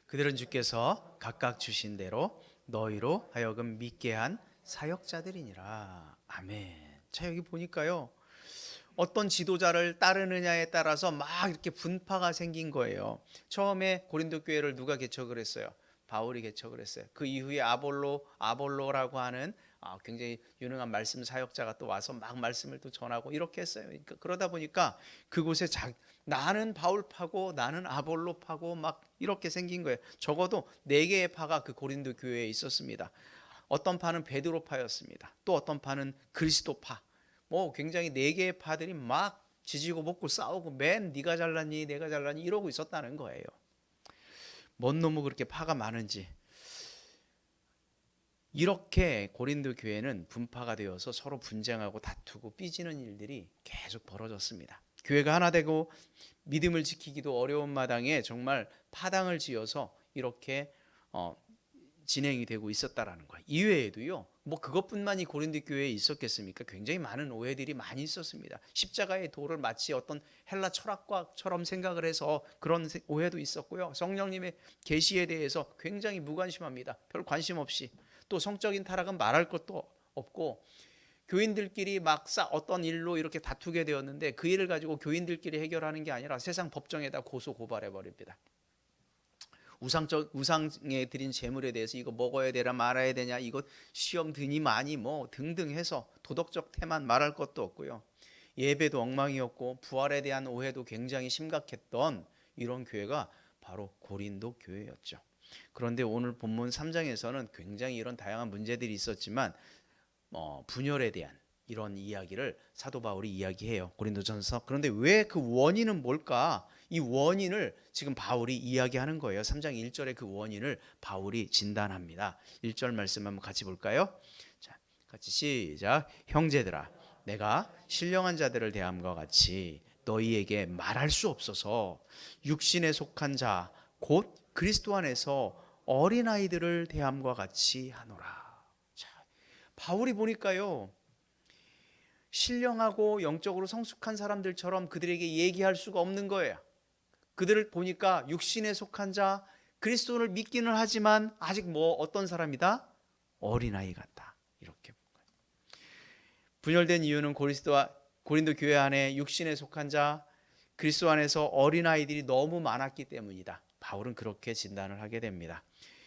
그들은 주께서 각각 주신 대로 너희로 하여금 믿게 한 사역자들이니라. 아멘. 자, 여기 보니까요. 어떤 지도자를 따르느냐에 따라서 막 이렇게 분파가 생긴 거예요. 처음에 고린도 교회를 누가 개척을 했어요? 바울이 개척을 했어요. 그 이후에 아볼로라고 하는 굉장히 유능한 말씀 사역자가 또 와서 막 말씀을 또 전하고 이렇게 했어요. 그러니까 그러다 보니까 그곳에 나는 바울파고 나는 아볼로파고 막 이렇게 생긴 거예요. 적어도 4개의 파가 그 고린도 교회에 있었습니다. 어떤 파는 베드로파였습니다. 또 어떤 파는 그리스도파. 뭐 굉장히 4개의 파들이 막 지지고 볶고 싸우고 맨 네가 잘났니 내가 잘났니 이러고 있었다는 거예요. 뭔 놈의 그렇게 파가 많은지. 이렇게 고린도 교회는 분파가 되어서 서로 분쟁하고 다투고 삐지는 일들이 계속 벌어졌습니다. 교회가 하나 되고 믿음을 지키기도 어려운 마당에 정말 파당을 지어서 이렇게 진행이 되고 있었다라는 거예요. 이외에도요. 뭐 그것뿐만이 고린도 교회에 있었겠습니까? 굉장히 많은 오해들이 많이 있었습니다. 십자가의 도를 마치 어떤 헬라 철학과처럼 생각을 해서 그런 오해도 있었고요. 성령님의 계시에 대해서 굉장히 무관심합니다. 별 관심 없이. 또 성적인 타락은 말할 것도 없고 교인들끼리 막 어떤 일로 이렇게 다투게 되었는데 그 일을 가지고 교인들끼리 해결하는 게 아니라 세상 법정에다 고소 고발해 버립니다. 우상에 드린 재물에 대해서 이거 먹어야 되나 말아야 되냐, 이거 시험 드니 많이 뭐 등등 해서 도덕적 태만 말할 것도 없고요. 예배도 엉망이었고 부활에 대한 오해도 굉장히 심각했던 이런 교회가 바로 고린도 교회였죠. 그런데 오늘 본문 3장에서는 굉장히 이런 다양한 문제들이 있었지만 분열에 대한 이런 이야기를 사도 바울이 이야기해요. 고린도전서. 그런데 왜 그 원인은 뭘까? 이 원인을 지금 바울이 이야기하는 거예요. 3장 1절에 그 원인을 바울이 진단합니다. 1절 말씀 한번 같이 볼까요? 자, 같이 시작. 형제들아, 내가 신령한 자들을 대함과 같이 너희에게 말할 수 없어서 육신에 속한 자 곧 그리스도 안에서 어린아이들을 대함과 같이 하노라. 자, 바울이 보니까요. 신령하고 영적으로 성숙한 사람들처럼 그들에게 얘기할 수가 없는 거예요. 그들을 보니까 육신에 속한 자, 그리스도를 믿기는 하지만 아직 뭐 어떤 사람이다? 어린아이 같다. 이렇게 본 거예요. 분열된 이유는 고린도 교회 안에 육신에 속한 자, 그리스도 안에서 어린아이들이 너무 많았기 때문이다. 바울은 그렇게 진단을 하게 됩니다.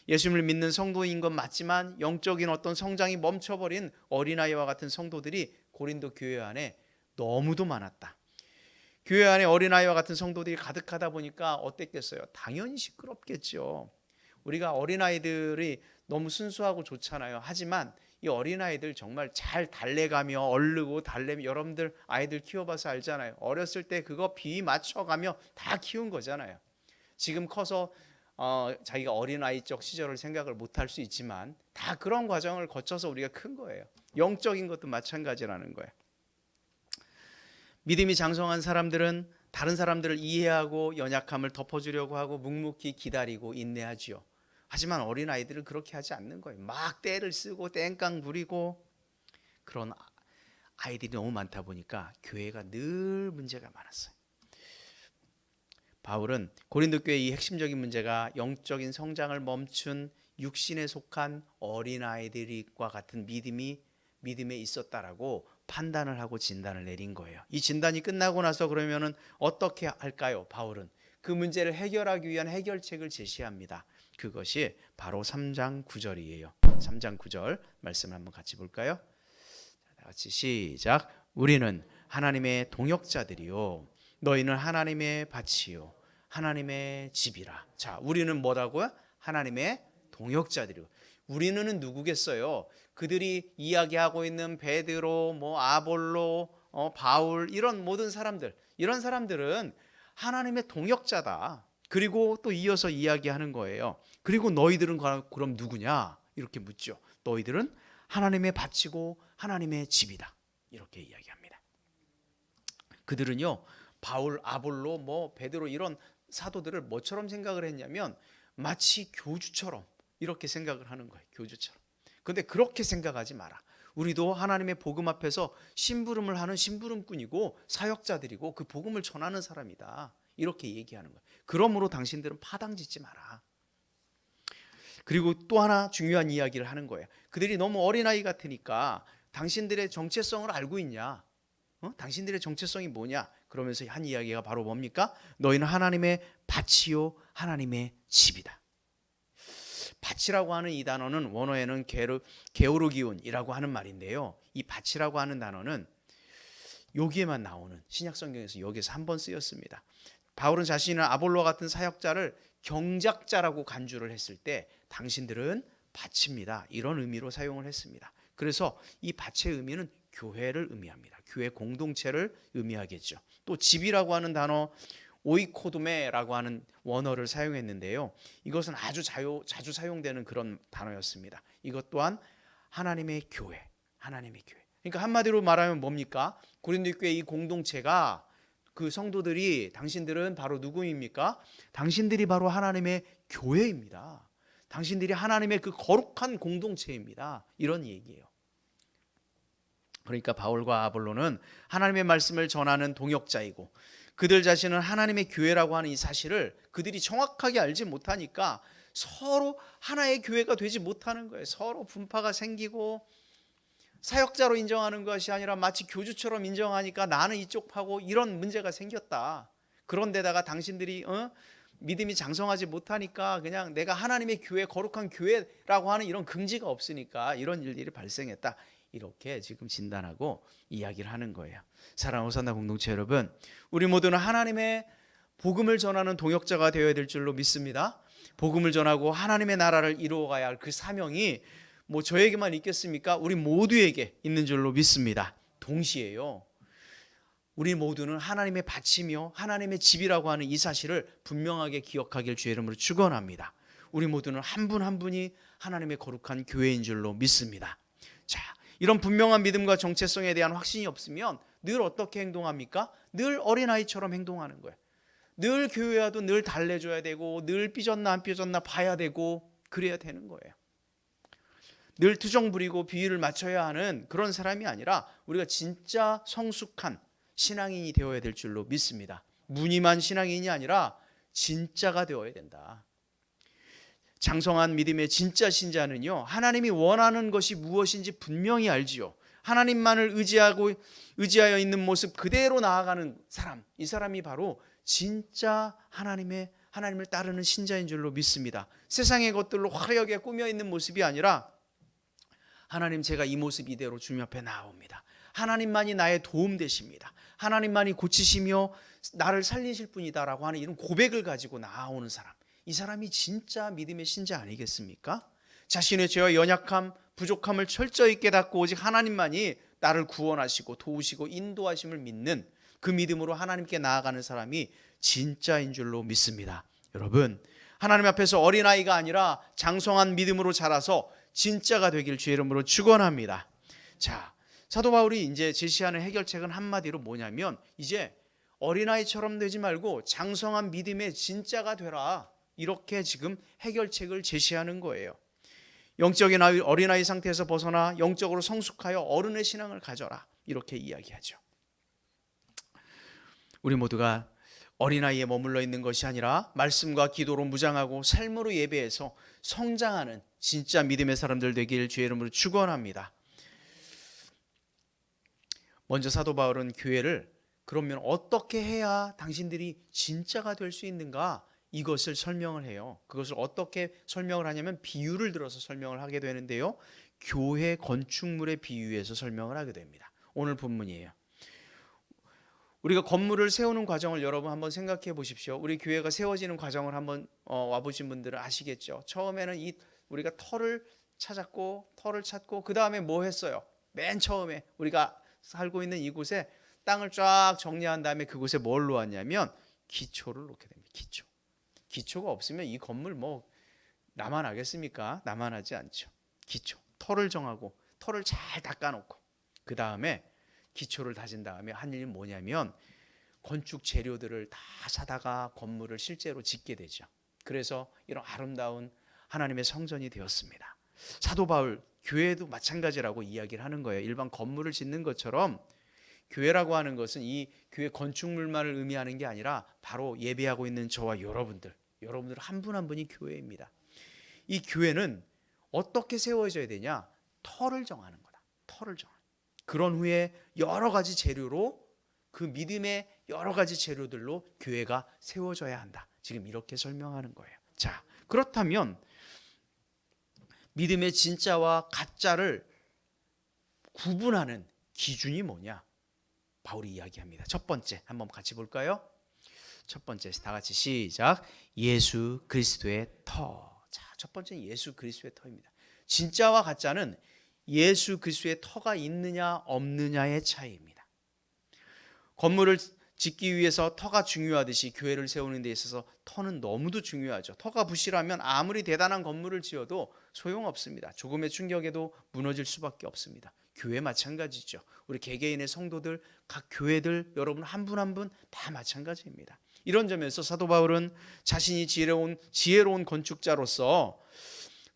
예수님을 믿는 성도인 건 맞지만 영적인 어떤 성장이 멈춰버린 어린아이와 같은 성도들이 고린도 교회 안에 너무도 많았다. 교회 안에 어린아이와 같은 성도들이 가득하다 보니까 어땠겠어요? 당연히 시끄럽겠죠. 우리가 어린아이들이 너무 순수하고 좋잖아요. 하지만 이 어린아이들 정말 잘 달래가며 얼르고 달래며, 여러분들 아이들 키워봐서 알잖아요. 어렸을 때 그거 비 맞춰가며 다 키운 거잖아요. 지금 커서 자기가 어린아이적 시절을 생각을 못할 수 있지만 다 그런 과정을 거쳐서 우리가 큰 거예요. 영적인 것도 마찬가지라는 거예요. 믿음이 장성한 사람들은 다른 사람들을 이해하고 연약함을 덮어주려고 하고 묵묵히 기다리고 인내하지요. 하지만 어린아이들은 그렇게 하지 않는 거예요. 막 떼를 쓰고 땡깡 부리고 그런 아이들이 너무 많다 보니까 교회가 늘 문제가 많았어요. 바울은 고린도 교회의 이 핵심적인 문제가 영적인 성장을 멈춘 육신에 속한 어린아이들과 같은 믿음에 있었다라고 판단을 하고 진단을 내린 거예요. 이 진단이 끝나고 나서 그러면은 어떻게 할까요? 바울은 그 문제를 해결하기 위한 해결책을 제시합니다. 그것이 바로 3장 9절이에요. 3장 9절 말씀을 한번 같이 볼까요? 다 같이 시작. 우리는 하나님의 동역자들이요 너희는 하나님의 밭이요 하나님의 집이라. 자, 우리는 뭐라고요? 하나님의 동역자들이요. 우리는 누구겠어요? 그들이 이야기하고 있는 베드로, 아볼로, 바울 이런 모든 사람들, 이런 사람들은 하나님의 동역자다. 그리고 또 이어서 이야기하는 거예요. 그리고 너희들은 그럼 누구냐? 이렇게 묻죠. 너희들은 하나님의 밭이고 하나님의 집이다. 이렇게 이야기합니다. 그들은요, 바울, 아볼로, 베드로 이런 사도들을 뭐처럼 생각을 했냐면 마치 교주처럼 이렇게 생각을 하는 거예요. 교주처럼. 근데 그렇게 생각하지 마라. 우리도 하나님의 복음 앞에서 심부름을 하는 심부름꾼이고 사역자들이고 그 복음을 전하는 사람이다. 이렇게 얘기하는 거예요. 그러므로 당신들은 파당 짓지 마라. 그리고 또 하나 중요한 이야기를 하는 거예요. 그들이 너무 어린아이 같으니까 당신들의 정체성을 알고 있냐? 당신들의 정체성이 뭐냐? 그러면서 한 이야기가 바로 뭡니까? 너희는 하나님의 밭이요 하나님의 집이다. 밭이라고 하는 이 단어는 원어에는 게오르기온이라고 하는 말인데요. 이 밭이라고 하는 단어는 여기에만 나오는 신약성경에서 여기서 한 번 쓰였습니다. 바울은 자신은 아볼로 같은 사역자를 경작자라고 간주를 했을 때 당신들은 밭입니다. 이런 의미로 사용을 했습니다. 그래서 이 밭의 의미는 교회를 의미합니다. 교회 공동체를 의미하겠죠. 또 집이라고 하는 단어 오이코도메라고 하는 원어를 사용했는데요. 이것은 아주 자주 사용되는 그런 단어였습니다. 이것 또한 하나님의 교회, 하나님의 교회. 그러니까 한마디로 말하면 뭡니까? 고린도 교회 이 공동체가 그 성도들이 당신들은 바로 누구입니까? 당신들이 바로 하나님의 교회입니다. 당신들이 하나님의 그 거룩한 공동체입니다. 이런 얘기예요. 그러니까 바울과 아볼로는 하나님의 말씀을 전하는 동역자이고 그들 자신은 하나님의 교회라고 하는 이 사실을 그들이 정확하게 알지 못하니까 서로 하나의 교회가 되지 못하는 거예요. 서로 분파가 생기고 사역자로 인정하는 것이 아니라 마치 교주처럼 인정하니까 나는 이쪽 파고 이런 문제가 생겼다. 그런데다가 당신들이 믿음이 장성하지 못하니까 그냥 내가 하나님의 교회, 거룩한 교회라고 하는 이런 긍지가 없으니까 이런 일들이 발생했다. 이렇게 지금 진단하고 이야기를 하는 거예요. 사랑하는 호산나 공동체 여러분, 우리 모두는 하나님의 복음을 전하는 동역자가 되어야 될 줄로 믿습니다. 복음을 전하고 하나님의 나라를 이루어가야 할 그 사명이 저에게만 있겠습니까? 우리 모두에게 있는 줄로 믿습니다. 동시에요, 우리 모두는 하나님의 밭이며 하나님의 집이라고 하는 이 사실을 분명하게 기억하길 주의 이름으로 축원합니다. 우리 모두는 한 분 한 분이 하나님의 거룩한 교회인 줄로 믿습니다. 자, 이런 분명한 믿음과 정체성에 대한 확신이 없으면 늘 어떻게 행동합니까? 늘 어린아이처럼 행동하는 거예요. 늘 교회 와도 늘 달래줘야 되고 늘 삐졌나 안 삐졌나 봐야 되고 그래야 되는 거예요. 늘 투정 부리고 비율을 맞춰야 하는 그런 사람이 아니라 우리가 진짜 성숙한 신앙인이 되어야 될 줄로 믿습니다. 무늬만 신앙인이 아니라 진짜가 되어야 된다. 장성한 믿음의 진짜 신자는요, 하나님이 원하는 것이 무엇인지 분명히 알지요. 하나님만을 의지하여 있는 모습 그대로 나아가는 사람, 이 사람이 바로 진짜 하나님을 따르는 신자인 줄로 믿습니다. 세상의 것들로 화려하게 꾸며 있는 모습이 아니라 하나님, 제가 이 모습 이대로 주님 앞에 나옵니다. 하나님만이 나의 도움 되십니다. 하나님만이 고치시며 나를 살리실 분이다라고 하는 이런 고백을 가지고 나오는 사람, 이 사람이 진짜 믿음의 신자 아니겠습니까? 자신의 죄와 연약함, 부족함을 철저히 깨닫고 오직 하나님만이 나를 구원하시고 도우시고 인도하심을 믿는 그 믿음으로 하나님께 나아가는 사람이 진짜인 줄로 믿습니다. 여러분, 하나님 앞에서 어린아이가 아니라 장성한 믿음으로 자라서 진짜가 되길 주의 이름으로 축원합니다. 자, 사도 바울이 이제 제시하는 해결책은 한마디로 뭐냐면 이제 어린아이처럼 되지 말고 장성한 믿음의 진짜가 되라. 이렇게 지금 해결책을 제시하는 거예요. 영적인 어린아이 상태에서 벗어나 영적으로 성숙하여 어른의 신앙을 가져라. 이렇게 이야기하죠. 우리 모두가 어린아이에 머물러 있는 것이 아니라 말씀과 기도로 무장하고 삶으로 예배해서 성장하는 진짜 믿음의 사람들 되길 주의 이름으로 축원합니다. 먼저 사도 바울은 교회를 그러면 어떻게 해야 당신들이 진짜가 될 수 있는가? 이것을 설명을 해요. 그것을 어떻게 설명을 하냐면 비유를 들어서 설명을 하게 되는데요. 교회 건축물에 비유해서 설명을 하게 됩니다. 오늘 본문이에요. 우리가 건물을 세우는 과정을 여러분 한번 생각해 보십시오. 우리 교회가 세워지는 과정을 한번 와보신 분들은 아시겠죠. 처음에는 우리가 터를 찾고 그 다음에 뭐 했어요? 맨 처음에 우리가 살고 있는 이곳에 땅을 쫙 정리한 다음에 그곳에 뭘 놓았냐면 기초를 놓게 됩니다. 기초가 없으면 이 건물 뭐 남아나겠습니까? 남아나지 않죠. 기초, 터를 정하고 터를 잘 닦아놓고 그 다음에 기초를 다진 다음에 한 일이 뭐냐면 건축 재료들을 다 사다가 건물을 실제로 짓게 되죠. 그래서 이런 아름다운 하나님의 성전이 되었습니다. 사도 바울 교회도 마찬가지라고 이야기를 하는 거예요. 일반 건물을 짓는 것처럼 교회라고 하는 것은 이 교회 건축물만을 의미하는 게 아니라 바로 예배하고 있는 저와 여러분들 한 분 한 분이 교회입니다. 이 교회는 어떻게 세워져야 되냐? 터를 정하는 거다. 터를 정하는. 그런 후에 여러 가지 재료로 그 믿음의 여러 가지 재료들로 교회가 세워져야 한다. 지금 이렇게 설명하는 거예요. 자, 그렇다면 믿음의 진짜와 가짜를 구분하는 기준이 뭐냐? 바울이 이야기합니다. 첫 번째 한번 같이 볼까요? 첫 번째 다 같이 시작. 예수 그리스도의 터. 자, 첫 번째는 예수 그리스도의 터입니다. 진짜와 가짜는 예수 그리스도의 터가 있느냐 없느냐의 차이입니다. 건물을 짓기 위해서 터가 중요하듯이 교회를 세우는 데 있어서 터는 너무도 중요하죠. 터가 부실하면 아무리 대단한 건물을 지어도 소용없습니다. 조금의 충격에도 무너질 수밖에 없습니다. 교회 마찬가지죠. 우리 개개인의 성도들, 각 교회들 여러분 한 분 한 분 다 마찬가지입니다. 이런 점에서 사도 바울은 자신이 지혜로운 건축자로서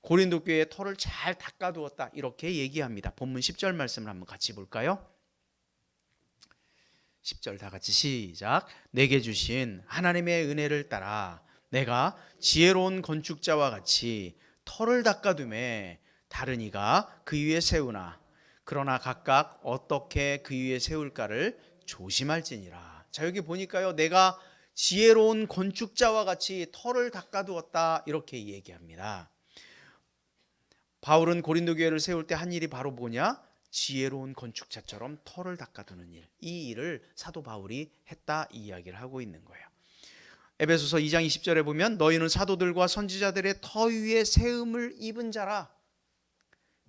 고린도 교회의 터를 잘 닦아두었다 이렇게 얘기합니다. 본문 10절 말씀을 한번 같이 볼까요? 10절 다 같이 시작. 내게 주신 하나님의 은혜를 따라 내가 지혜로운 건축자와 같이 터를 닦아둠에 다른 이가 그 위에 세우나 그러나 각각 어떻게 그 위에 세울까를 조심할지니라. 자, 여기 보니까요, 내가 지혜로운 건축자와 같이 터를 닦아두었다 이렇게 얘기합니다. 바울은 고린도 교회를 세울 때 한 일이 바로 뭐냐? 지혜로운 건축자처럼 터를 닦아두는 일. 이 일을 사도 바울이 했다 이 이야기를 하고 있는 거예요. 에베소서 2장 20절에 보면 너희는 사도들과 선지자들의 터 위에 세움을 입은 자라.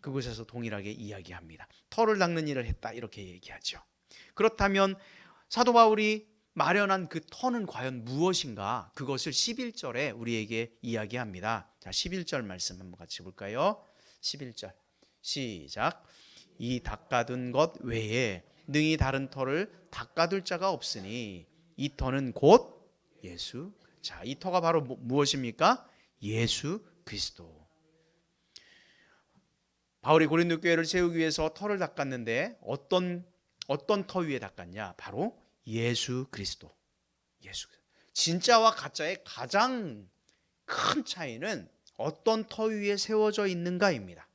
그곳에서 동일하게 이야기합니다. 터를 닦는 일을 했다 이렇게 얘기하죠. 그렇다면 사도 바울이 마련한 그 터는 과연 무엇인가? 그것을 11절에 우리에게 이야기합니다. 자, 11절 말씀 한번 같이 볼까요? 11절 시작. 이 닦아둔 것 외에 능히 다른 터를 닦아둘 자가 없으니 이 터는 곧 예수. 자, 이 터가 바로 무엇입니까? 예수 그리스도. 바울이 고린도 교회를 세우기 위해서 터를 닦았는데 어떤 터 위에 닦았냐? 바로 예수 그리스도. 예수. 진짜와 가짜의 가장 큰 차이는 어떤 터 위에 세워져 있는가입니다.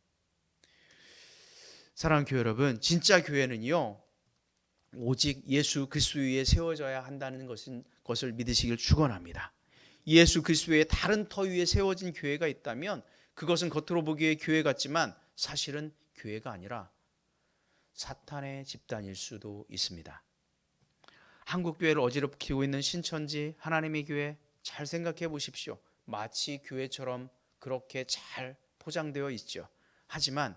사랑하는 교회 여러분, 진짜 교회는요 오직 예수 그리스도 위에 세워져야 한다는 것을 믿으시길 축원합니다. 예수 그리스도 외에 다른 터 위에 세워진 교회가 있다면 그것은 겉으로 보기에 교회 같지만 사실은 교회가 아니라 사탄의 집단일 수도 있습니다. 한국 교회를 어지럽히고 있는 신천지 하나님의 교회 잘 생각해 보십시오. 마치 교회처럼 그렇게 잘 포장되어 있죠. 하지만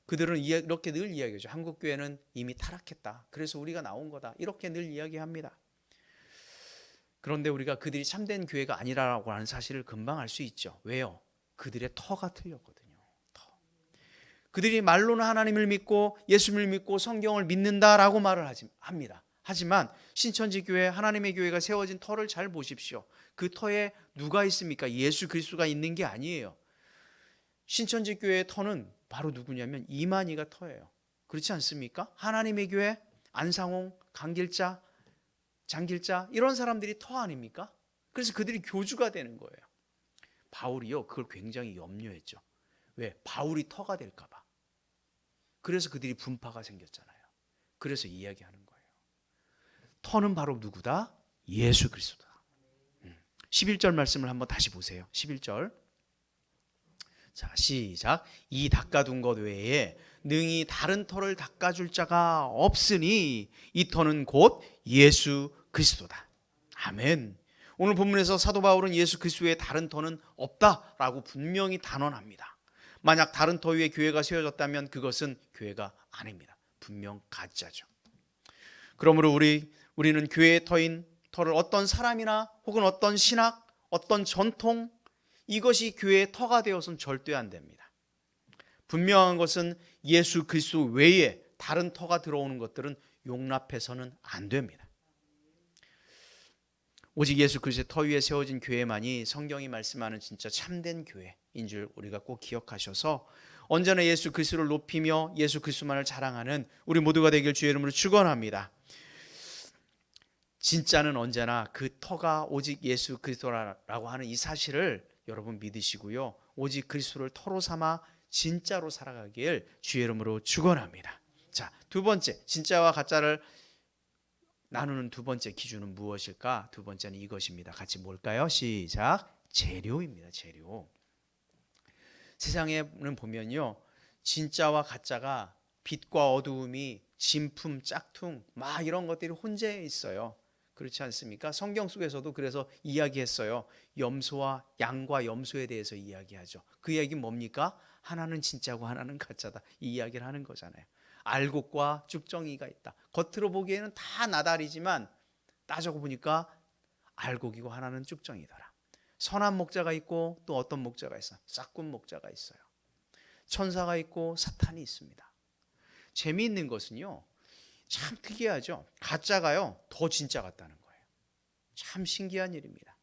그들은 이렇게 늘 이야기하죠. 한국 교회는 이미 타락했다. 그래서 우리가 나온 거다. 이렇게 늘 이야기합니다. 그런데 우리가 그들이 참된 교회가 아니라고 하는 사실을 금방 알 수 있죠. 왜요? 그들의 터가 틀렸거든요. 그들이 말로는 하나님을 믿고 예수님을 믿고 성경을 믿는다라고 말을 합니다. 하지만 신천지 교회, 하나님의 교회가 세워진 터를 잘 보십시오. 그 터에 누가 있습니까? 예수 그리스도가 있는 게 아니에요. 신천지 교회의 터는 바로 누구냐면 이만희가 터예요. 그렇지 않습니까? 하나님의 교회, 안상홍, 강길자, 장길자 이런 사람들이 터 아닙니까? 그래서 그들이 교주가 되는 거예요. 바울이요 그걸 굉장히 염려했죠. 왜? 바울이 터가 될까 봐. 그래서 그들이 분파가 생겼잖아요. 그래서 이야기하는 거예요. 터는 바로 누구다? 예수 그리스도다. 11절 말씀을 한번 다시 보세요. 11절. 자, 시작. 이 닦아둔 것 외에 능히 다른 터를 닦아줄 자가 없으니 이 터는 곧 예수 그리스도다. 아멘. 오늘 본문에서 사도 바울은 예수 그리스도 외에 다른 터는 없다라고 분명히 단언합니다. 만약 다른 터 위에 교회가 세워졌다면 그것은 교회가 아닙니다. 분명 가짜죠. 그러므로 우리는 교회의 터를 어떤 사람이나 혹은 어떤 신학, 어떤 전통, 이것이 교회의 터가 되어서는 절대 안 됩니다. 분명한 것은 예수 그리스도 외에 다른 터가 들어오는 것들은 용납해서는 안 됩니다. 오직 예수 그리스도의 터 위에 세워진 교회만이 성경이 말씀하는 진짜 참된 교회인 줄 우리가 꼭 기억하셔서 언제나 예수 그리스도를 높이며 예수 그리스도만을 자랑하는 우리 모두가 되길 주의 이름으로 축원합니다. 진짜는 언제나 그 터가 오직 예수 그리스도라고 하는 이 사실을 여러분 믿으시고요. 오직 그리스도를 터로 삼아 진짜로 살아가길 주의 이름으로 축원합니다. 자, 두 번째, 진짜와 가짜를 나누는 두 번째 기준은 무엇일까? 두 번째는 이것입니다. 같이 뭘까요? 시작. 재료입니다. 재료. 세상에는 보면요, 진짜와 가짜가 빛과 어두움이 진품, 짝퉁 막 이런 것들이 혼재해 있어요. 그렇지 않습니까? 성경 속에서도 그래서 이야기했어요. 염소와 양과 염소에 대해서 이야기하죠. 그 이야기는 뭡니까? 하나는 진짜고 하나는 가짜다. 이 이야기를 하는 거잖아요. 알곡과 쭉정이가 있다. 겉으로 보기에는 다 나달이지만 따져고 보니까 알곡이고 하나는 쭉정이더라. 선한 목자가 있고 또 어떤 목자가 있어? 싹군 목자가 있어요. 천사가 있고 사탄이 있습니다. 재미있는 것은요, 참 특이하죠. 가짜가요 더 진짜 같다는 거예요. 참 신기한 일입니다.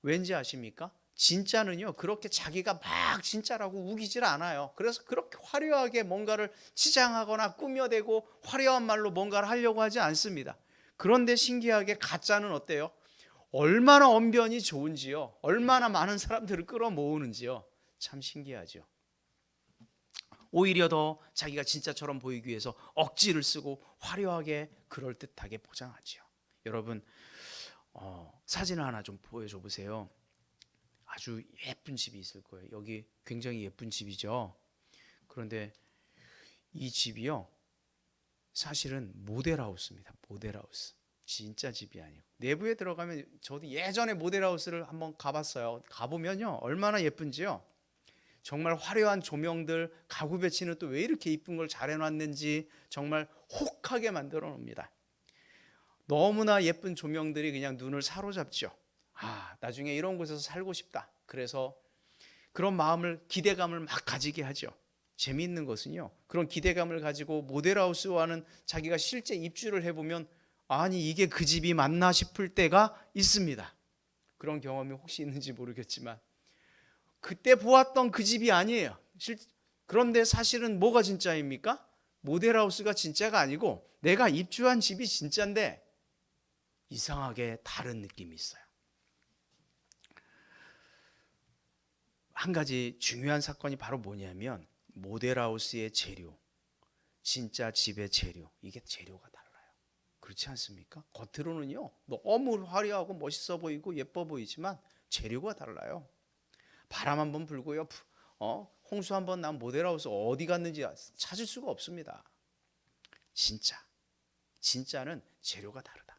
왠지 아십니까? 진짜는요 그렇게 자기가 막 진짜라고 우기질 않아요. 그래서 그렇게 화려하게 뭔가를 치장하거나 꾸며대고 화려한 말로 뭔가를 하려고 하지 않습니다. 그런데 신기하게 가짜는 어때요? 얼마나 언변이 좋은지요, 얼마나 많은 사람들을 끌어모으는지요, 참 신기하죠. 오히려 더 자기가 진짜처럼 보이기 위해서 억지를 쓰고 화려하게 그럴듯하게 포장하지요. 여러분, 사진을 하나 좀 보여줘 보세요. 아주 예쁜 집이 있을 거예요. 여기 굉장히 예쁜 집이죠. 그런데 이 집이요, 사실은 모델하우스입니다. 모델하우스. 진짜 집이 아니고. 내부에 들어가면, 저도 예전에 모델하우스를 한번 가봤어요. 가보면요 얼마나 예쁜지요. 정말 화려한 조명들, 가구 배치는 또 왜 이렇게 이쁜 걸 잘 해놨는지 정말 혹하게 만들어 놓습니다. 너무나 예쁜 조명들이 그냥 눈을 사로잡죠. 나중에 이런 곳에서 살고 싶다. 그래서 그런 마음을, 기대감을 막 가지게 하죠. 재미있는 것은요, 그런 기대감을 가지고 모델하우스와는 자기가 실제 입주를 해보면 아니 이게 그 집이 맞나 싶을 때가 있습니다. 그런 경험이 혹시 있는지 모르겠지만 그때 보았던 그 집이 아니에요. 그런데 사실은 뭐가 진짜입니까? 모델하우스가 진짜가 아니고 내가 입주한 집이 진짜인데 이상하게 다른 느낌이 있어요. 한 가지 중요한 사건이 바로 뭐냐면 모델하우스의 재료, 진짜 집의 재료, 이게 재료가 달라요. 그렇지 않습니까? 겉으로는요 너무 화려하고 멋있어 보이고 예뻐 보이지만 재료가 달라요. 바람 한번 불고요, 홍수 한번 난 모델하우스 어디 갔는지 찾을 수가 없습니다. 진짜는 재료가 다르다.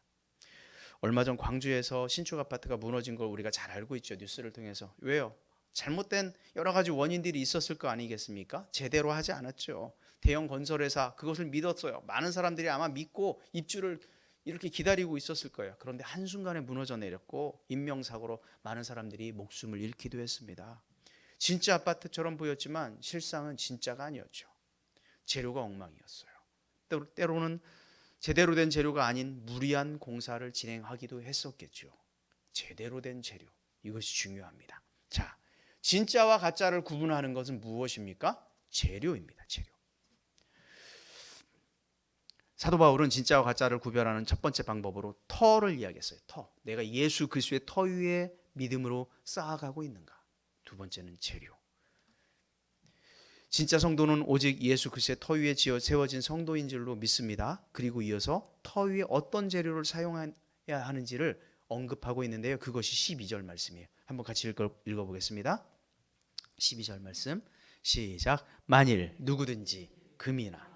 얼마 전 광주에서 신축 아파트가 무너진 걸 우리가 잘 알고 있죠. 뉴스를 통해서. 왜요? 잘못된 여러 가지 원인들이 있었을 거 아니겠습니까? 제대로 하지 않았죠. 대형 건설회사 그것을 믿었어요. 많은 사람들이 아마 믿고 입주를 이렇게 기다리고 있었을 거예요. 그런데 한순간에 무너져 내렸고 인명사고로 많은 사람들이 목숨을 잃기도 했습니다. 진짜 아파트처럼 보였지만 실상은 진짜가 아니었죠. 재료가 엉망이었어요. 때로는 제대로 된 재료가 아닌 무리한 공사를 진행하기도 했었겠죠. 제대로 된 재료, 이것이 중요합니다. 자, 진짜와 가짜를 구분하는 것은 무엇입니까? 재료입니다. 재료. 사도 바울은 진짜와 가짜를 구별하는 첫 번째 방법으로 터를 이야기했어요. 터. 내가 예수 그리스도의 터 위에 믿음으로 쌓아가고 있는가. 두 번째는 재료. 진짜 성도는 오직 예수 그리스도의 터 위에 지어 세워진 성도인 줄로 믿습니다. 그리고 이어서 터 위에 어떤 재료를 사용해야 하는지를 언급하고 있는데요. 그것이 12절 말씀이에요. 한번 같이 읽어보겠습니다. 12절 말씀 시작. 만일 누구든지 금이나.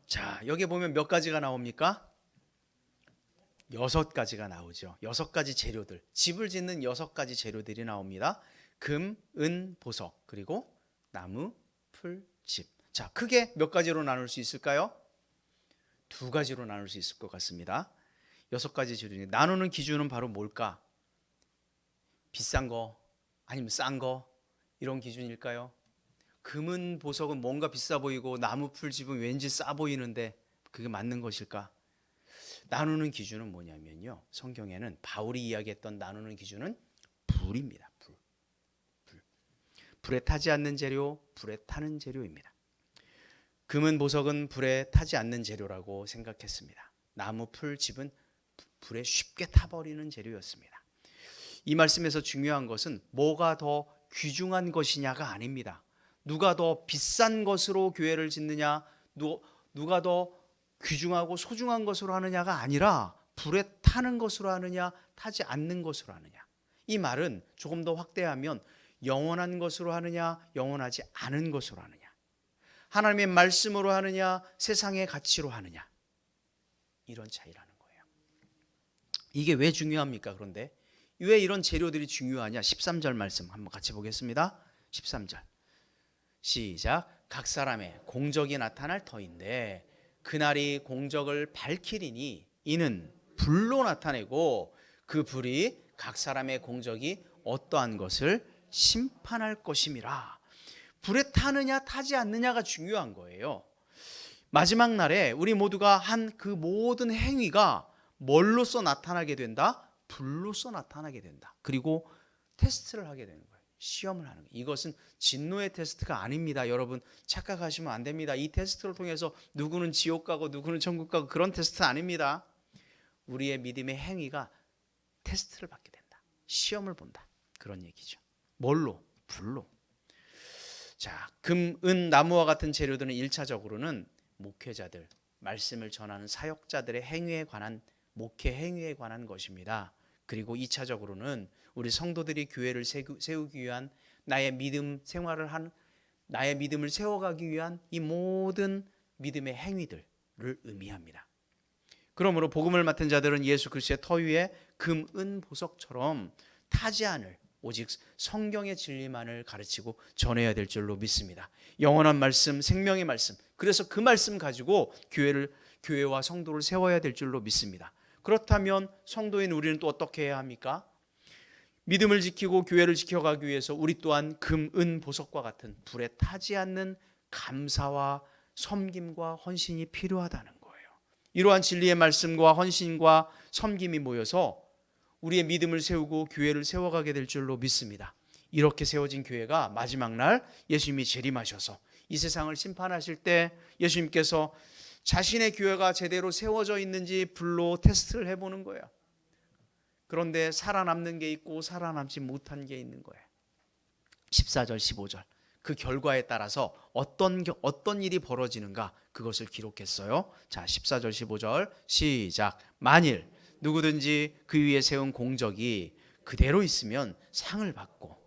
자, 여기 보면 몇 가지가 나옵니까? 6가지가 나오죠. 6가지 재료들, 집을 짓는 6가지 재료들이 나옵니다. 금, 은, 보석, 그리고 나무, 풀, 집. 자, 크게 몇 가지로 나눌 수 있을까요? 2가지로 나눌 수 있을 것 같습니다. 6가지 재료. 나누는 기준은 바로 뭘까? 비싼 거 아니면 싼 거, 이런 기준일까요? 금은 보석은 뭔가 비싸 보이고 나무 풀 집은 왠지 싸 보이는데 그게 맞는 것일까? 나누는 기준은 뭐냐면요, 성경에는 바울이 이야기했던 나누는 기준은 불입니다. 불에 타지 않는 재료, 불에 타는 재료입니다. 금은 보석은 불에 타지 않는 재료라고 생각했습니다. 나무 풀 집은 불에 쉽게 타버리는 재료였습니다. 이 말씀에서 중요한 것은 뭐가 더 귀중한 것이냐가 아닙니다. 누가 더 비싼 것으로 교회를 짓느냐, 누가 더 귀중하고 소중한 것으로 하느냐가 아니라 불에 타는 것으로 하느냐, 타지 않는 것으로 하느냐. 이 말은 조금 더 확대하면 영원한 것으로 하느냐, 영원하지 않은 것으로 하느냐, 하나님의 말씀으로 하느냐, 세상의 가치로 하느냐, 이런 차이라는 거예요. 이게 왜 중요합니까? 그런데 왜 이런 재료들이 중요하냐? 13절 말씀 한번 같이 보겠습니다. 13절 시작. 각 사람의 공적이 나타날 터인데 그날이 공적을 밝히리니 이는 불로 나타내고 그 불이 각 사람의 공적이 어떠한 것을 심판할 것임이라. 불에 타느냐 타지 않느냐가 중요한 거예요. 마지막 날에 우리 모두가 한 그 모든 행위가 뭘로써 나타나게 된다? 불로써 나타나게 된다. 그리고 테스트를 하게 되는 거예요. 시험을 하는 거예요. 이것은 진노의 테스트가 아닙니다. 여러분 착각하시면 안 됩니다. 이 테스트를 통해서 누구는 지옥 가고 누구는 천국 가고 그런 테스트 아닙니다. 우리의 믿음의 행위가 테스트를 받게 된다. 시험을 본다. 그런 얘기죠. 뭘로? 불로. 자, 금, 은, 나무와 같은 재료들은 1차적으로는 목회자들, 말씀을 전하는 사역자들의 행위에 관한, 목회 행위에 관한 것입니다. 그리고 2차적으로는 우리 성도들이 교회를 세우기 위한 나의 믿음 생활을 한, 나의 믿음을 세워가기 위한 이 모든 믿음의 행위들을 의미합니다. 그러므로 복음을 맡은 자들은 예수 그리스도의 터 위에 금, 은, 보석처럼 타지 않을 오직 성경의 진리만을 가르치고 전해야 될 줄로 믿습니다. 영원한 말씀, 생명의 말씀. 그래서 그 말씀 가지고 교회와 성도를 세워야 될 줄로 믿습니다. 그렇다면 성도인 우리는 또 어떻게 해야 합니까? 믿음을 지키고 교회를 지켜가기 위해서 우리 또한 금, 은, 보석과 같은 불에 타지 않는 감사와 섬김과 헌신이 필요하다는 거예요. 이러한 진리의 말씀과 헌신과 섬김이 모여서 우리의 믿음을 세우고 교회를 세워가게 될 줄로 믿습니다. 이렇게 세워진 교회가 마지막 날 예수님이 재림하셔서 이 세상을 심판하실 때 예수님께서 자신의 교회가 제대로 세워져 있는지 불로 테스트를 해보는 거예요. 그런데 살아남는 게 있고 살아남지 못한 게 있는 거예요. 14절 15절 그 결과에 따라서 어떤 일이 벌어지는가 그것을 기록했어요. 자, 14절 15절 시작. 만일 누구든지 그 위에 세운 공적이 그대로 있으면 상을 받고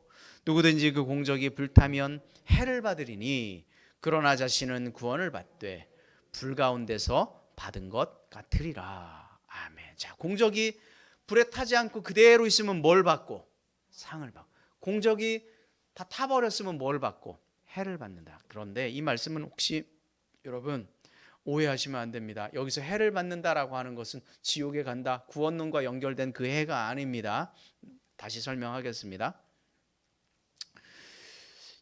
누구든지 그 공적이 불타면 해를 받으리니 그러나 자신은 구원을 받되 불 가운데서 받은 것 같으리라. 아멘. 자, 공적이 불에 타지 않고 그대로 있으면 뭘 받고? 상을 받고. 공적이 다 타버렸으면 뭘 받고? 해를 받는다. 그런데 이 말씀은 혹시 여러분 오해하시면 안 됩니다. 여기서 해를 받는다라고 하는 것은 지옥에 간다, 구원론과 연결된 그 해가 아닙니다. 다시 설명하겠습니다.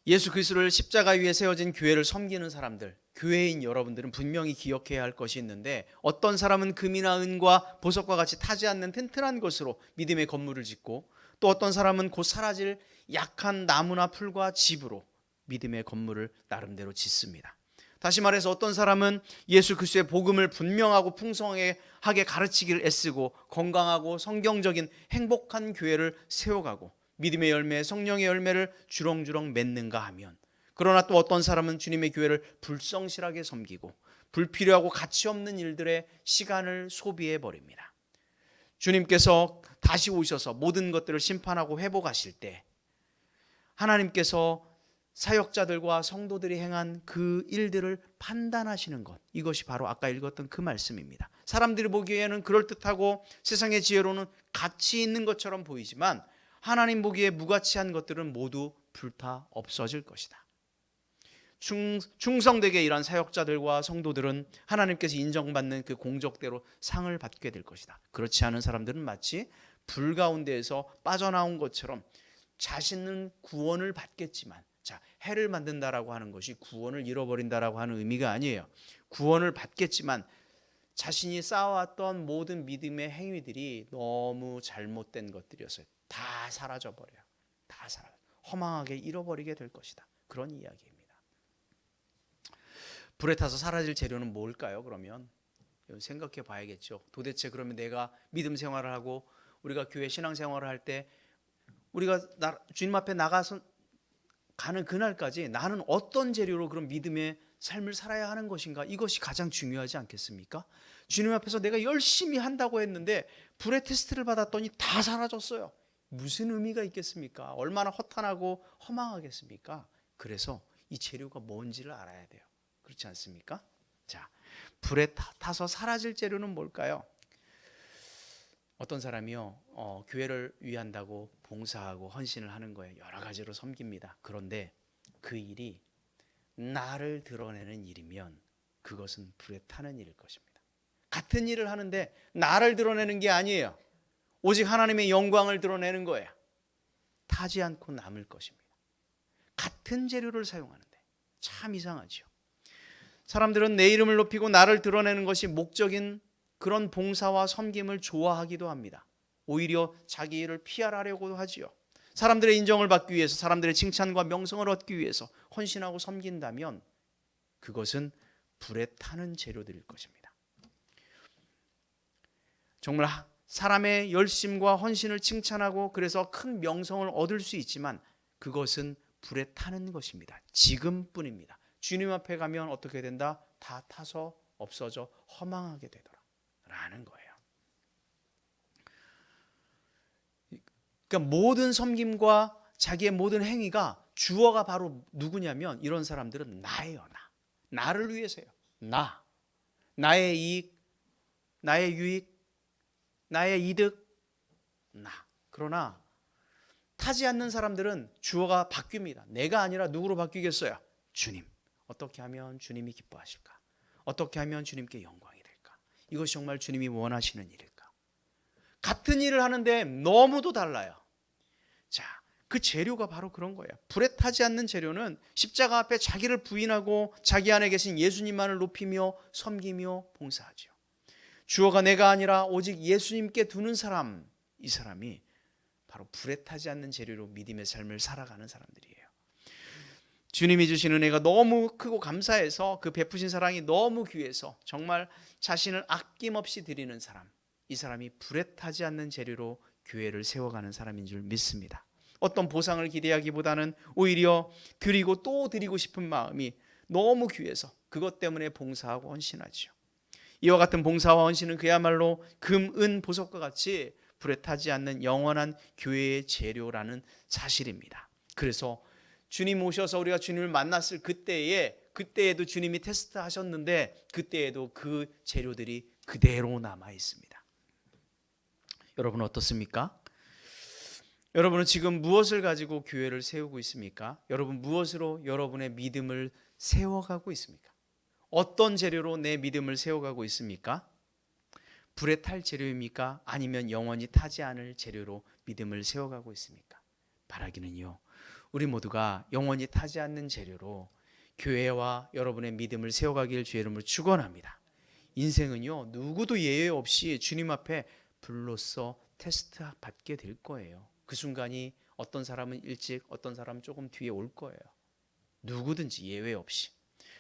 예수 그리스도를 십자가 위에 세워진 교회를 섬기는 사람들, 교회인 여러분들은 분명히 기억해야 할 것이 있는데 어떤 사람은 금이나 은과 보석과 같이 타지 않는 튼튼한 것으로 믿음의 건물을 짓고 또 어떤 사람은 곧 사라질 약한 나무나 풀과 집으로 믿음의 건물을 나름대로 짓습니다. 다시 말해서 어떤 사람은 예수 그리스도의 복음을 분명하고 풍성하게 가르치기를 애쓰고 건강하고 성경적인 행복한 교회를 세워가고 믿음의 열매, 성령의 열매를 주렁주렁 맺는가 하면, 그러나 또 어떤 사람은 주님의 교회를 불성실하게 섬기고 불필요하고 가치 없는 일들에 시간을 소비해 버립니다. 주님께서 다시 오셔서 모든 것들을 심판하고 회복하실 때 하나님께서 사역자들과 성도들이 행한 그 일들을 판단하시는 것, 이것이 바로 아까 읽었던 그 말씀입니다. 사람들이 보기에는 그럴듯하고 세상의 지혜로는 가치 있는 것처럼 보이지만 하나님 보기에 무가치한 것들은 모두 불타 없어질 것이다. 충성되게 일한 사역자들과 성도들은 하나님께서 인정받는 그 공적대로 상을 받게 될 것이다. 그렇지 않은 사람들은 마치 불 가운데에서 빠져나온 것처럼 자신은 구원을 받겠지만, 자, 해를 만든다라고 하는 것이 구원을 잃어버린다라고 하는 의미가 아니에요. 구원을 받겠지만 자신이 쌓아왔던 모든 믿음의 행위들이 너무 잘못된 것들이었어요. 다 사라져 버려요. 다 사라져. 허망하게 잃어버리게 될 것이다. 그런 이야기입니다. 불에 타서 사라질 재료는 뭘까요? 그러면 생각해 봐야겠죠. 도대체 그러면 내가 믿음 생활을 하고 우리가 교회 신앙 생활을 할 때 우리가 주님 앞에 나가서 가는 그날까지 나는 어떤 재료로 그런 믿음의 삶을 살아야 하는 것인가? 이것이 가장 중요하지 않겠습니까? 주님 앞에서 내가 열심히 한다고 했는데 불의 테스트를 받았더니 다 사라졌어요. 무슨 의미가 있겠습니까? 얼마나 허탄하고 허망하겠습니까? 그래서 이 재료가 뭔지를 알아야 돼요. 그렇지 않습니까? 자, 불에 타서 사라질 재료는 뭘까요? 어떤 사람이요, 교회를 위한다고 봉사하고 헌신을 하는 거예요. 여러 가지로 섬깁니다. 그런데 그 일이 나를 드러내는 일이면 그것은 불에 타는 일일 것입니다. 같은 일을 하는데 나를 드러내는 게 아니에요. 오직 하나님의 영광을 드러내는 거예요. 타지 않고 남을 것입니다. 같은 재료를 사용하는데 참 이상하죠. 사람들은 내 이름을 높이고 나를 드러내는 것이 목적인 그런 봉사와 섬김을 좋아하기도 합니다. 오히려 자기 일을 피하려고 하지요. 사람들의 인정을 받기 위해서, 사람들의 칭찬과 명성을 얻기 위해서 헌신하고 섬긴다면 그것은 불에 타는 재료들일 것입니다. 정말 사람의 열심과 헌신을 칭찬하고 그래서 큰 명성을 얻을 수 있지만 그것은 불에 타는 것입니다. 지금뿐입니다. 주님 앞에 가면 어떻게 된다? 다 타서 없어져 허망하게 되더라 라는 거예요. 그러니까 모든 섬김과 자기의 모든 행위가 주어가 바로 누구냐면 이런 사람들은 나예요. 나를 위해서요. 나의 이익, 나의 유익, 나의 이득, 그러나 타지 않는 사람들은 주어가 바뀝니다. 내가 아니라 누구로 바뀌겠어요? 주님. 어떻게 하면 주님이 기뻐하실까? 어떻게 하면 주님께 영광이 될까? 이것이 정말 주님이 원하시는 일일까? 같은 일을 하는데 너무도 달라요. 자, 그 재료가 바로 그런 거예요. 불에 타지 않는 재료는 십자가 앞에 자기를 부인하고 자기 안에 계신 예수님만을 높이며 섬기며 봉사하죠. 주어가 내가 아니라 오직 예수님께 두는 사람, 이 사람이 바로 불에 타지 않는 재료로 믿음의 삶을 살아가는 사람들이에요. 주님이 주신 은혜가 너무 크고 감사해서 그 베푸신 사랑이 너무 귀해서 정말 자신을 아낌없이 드리는 사람, 이 사람이 불에 타지 않는 재료로 교회를 세워가는 사람인 줄 믿습니다. 어떤 보상을 기대하기보다는 오히려 드리고 또 드리고 싶은 마음이 너무 귀해서 그것 때문에 봉사하고 헌신하죠. 이와 같은 봉사와 헌신은 그야말로 금, 은, 보석과 같이 불에 타지 않는 영원한 교회의 재료라는 사실입니다. 그래서 주님 오셔서 우리가 주님을 만났을 그때에도 주님이 테스트하셨는데 그때에도 그 재료들이 그대로 남아 있습니다. 여러분 어떻습니까? 여러분은 지금 무엇을 가지고 교회를 세우고 있습니까? 여러분 무엇으로 여러분의 믿음을 세워가고 있습니까? 어떤 재료로 내 믿음을 세워가고 있습니까? 불에 탈 재료입니까? 아니면 영원히 타지 않을 재료로 믿음을 세워가고 있습니까? 바라기는요, 우리 모두가 영원히 타지 않는 재료로 교회와 여러분의 믿음을 세워가길 주의 이름으로 축원합니다. 인생은요, 누구도 예외 없이 주님 앞에 불로써 테스트 받게 될 거예요. 그 순간이 어떤 사람은 일찍, 어떤 사람은 조금 뒤에 올 거예요. 누구든지 예외 없이.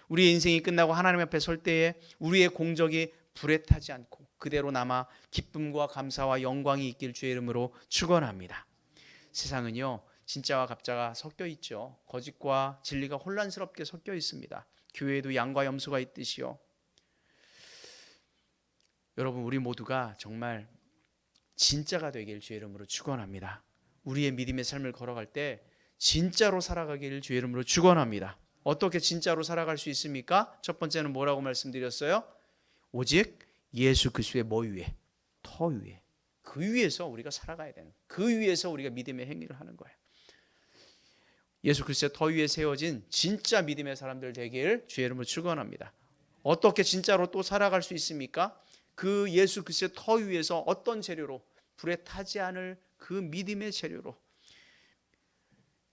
우리의 인생이 끝나고 하나님 앞에 설 때에 우리의 공적이 불에 타지 않고 그대로 남아 기쁨과 감사와 영광이 있길 주의 이름으로 축원합니다. 세상은요, 진짜와 가짜가 섞여 있죠. 거짓과 진리가 혼란스럽게 섞여 있습니다. 교회에도 양과 염소가 있듯이요. 여러분 우리 모두가 정말 진짜가 되길 주의 이름으로 축원합니다. 우리의 믿음의 삶을 걸어갈 때 진짜로 살아가길 주의 이름으로 축원합니다. 어떻게 진짜로 살아갈 수 있습니까? 첫 번째는 뭐라고 말씀드렸어요? 오직 예수 그리스도의 뭐 위에? 터 위에. 그 위에서 우리가 살아가야 되는, 그 위에서 우리가 믿음의 행위를 하는 거예요. 예수 그리스도의 터 위에 세워진 진짜 믿음의 사람들 되길 주의 이름으로 축원합니다. 어떻게 진짜로 또 살아갈 수 있습니까? 그 예수 그리스도의 터 위에서 어떤 재료로? 불에 타지 않을 그 믿음의 재료로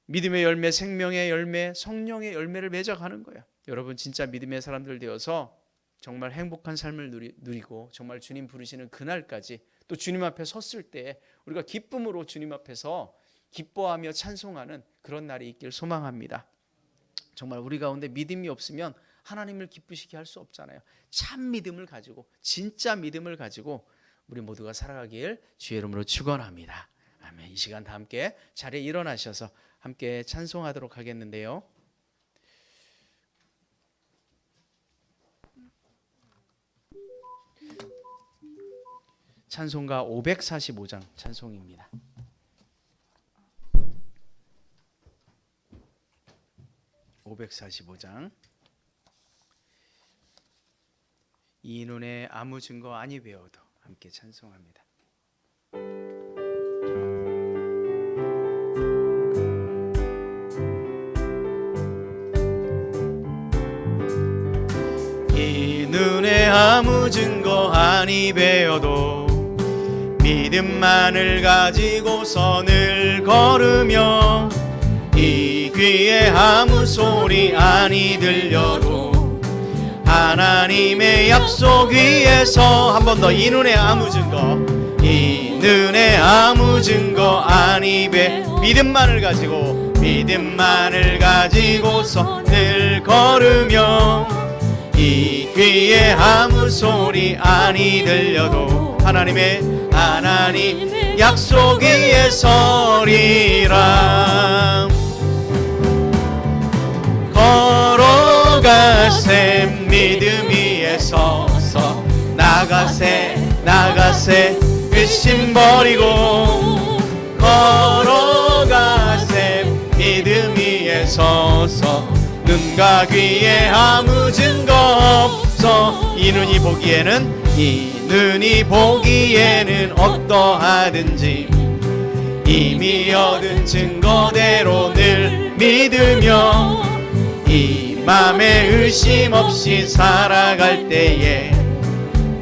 믿음의 열매, 생명의 열매, 성령의 열매를 맺어가는 거예요. 여러분 진짜 믿음의 사람들 되어서 정말 행복한 삶을 누리고 정말 주님 부르시는 그날까지 또 주님 앞에 섰을 때 우리가 기쁨으로 주님 앞에서 기뻐하며 찬송하는 그런 날이 있길 소망합니다. 정말 우리 가운데 믿음이 없으면 하나님을 기쁘시게 할 수 없잖아요. 참 믿음을 가지고 진짜 믿음을 가지고 우리 모두가 살아가길 주의 이름으로 축원합니다. 아멘. 이 시간 다 함께 자리에 일어나셔서 함께 찬송하도록 하겠는데요. 찬송가 545장 찬송입니다. (545장) 이 눈에 아무 증거 아니 배워도 함께 찬송합니다. 이 눈에 아무 증거 아니 배워도 믿음만을 가지고서 늘 걸으며 이 귀에 아무 소리 아니 들려도 하나님의 약속 위에서 한 번 더 이 눈에 아무 증거 이 눈에 아무 증거 아니 믿음만을 가지고서 늘 걸으며 이 귀에 아무 소리 아니 들려도 하나님 약속 위에 서리라. 걸어가세 믿음 위에 서서 나가세 의심 버리고 걸어가세 믿음 위에 서서 눈과 귀에 아무 증거 없어 이 눈이 보기에는 어떠하든지 이미 얻은 증거대로 늘 믿으며 이 맘에 의심 없이 살아갈 때에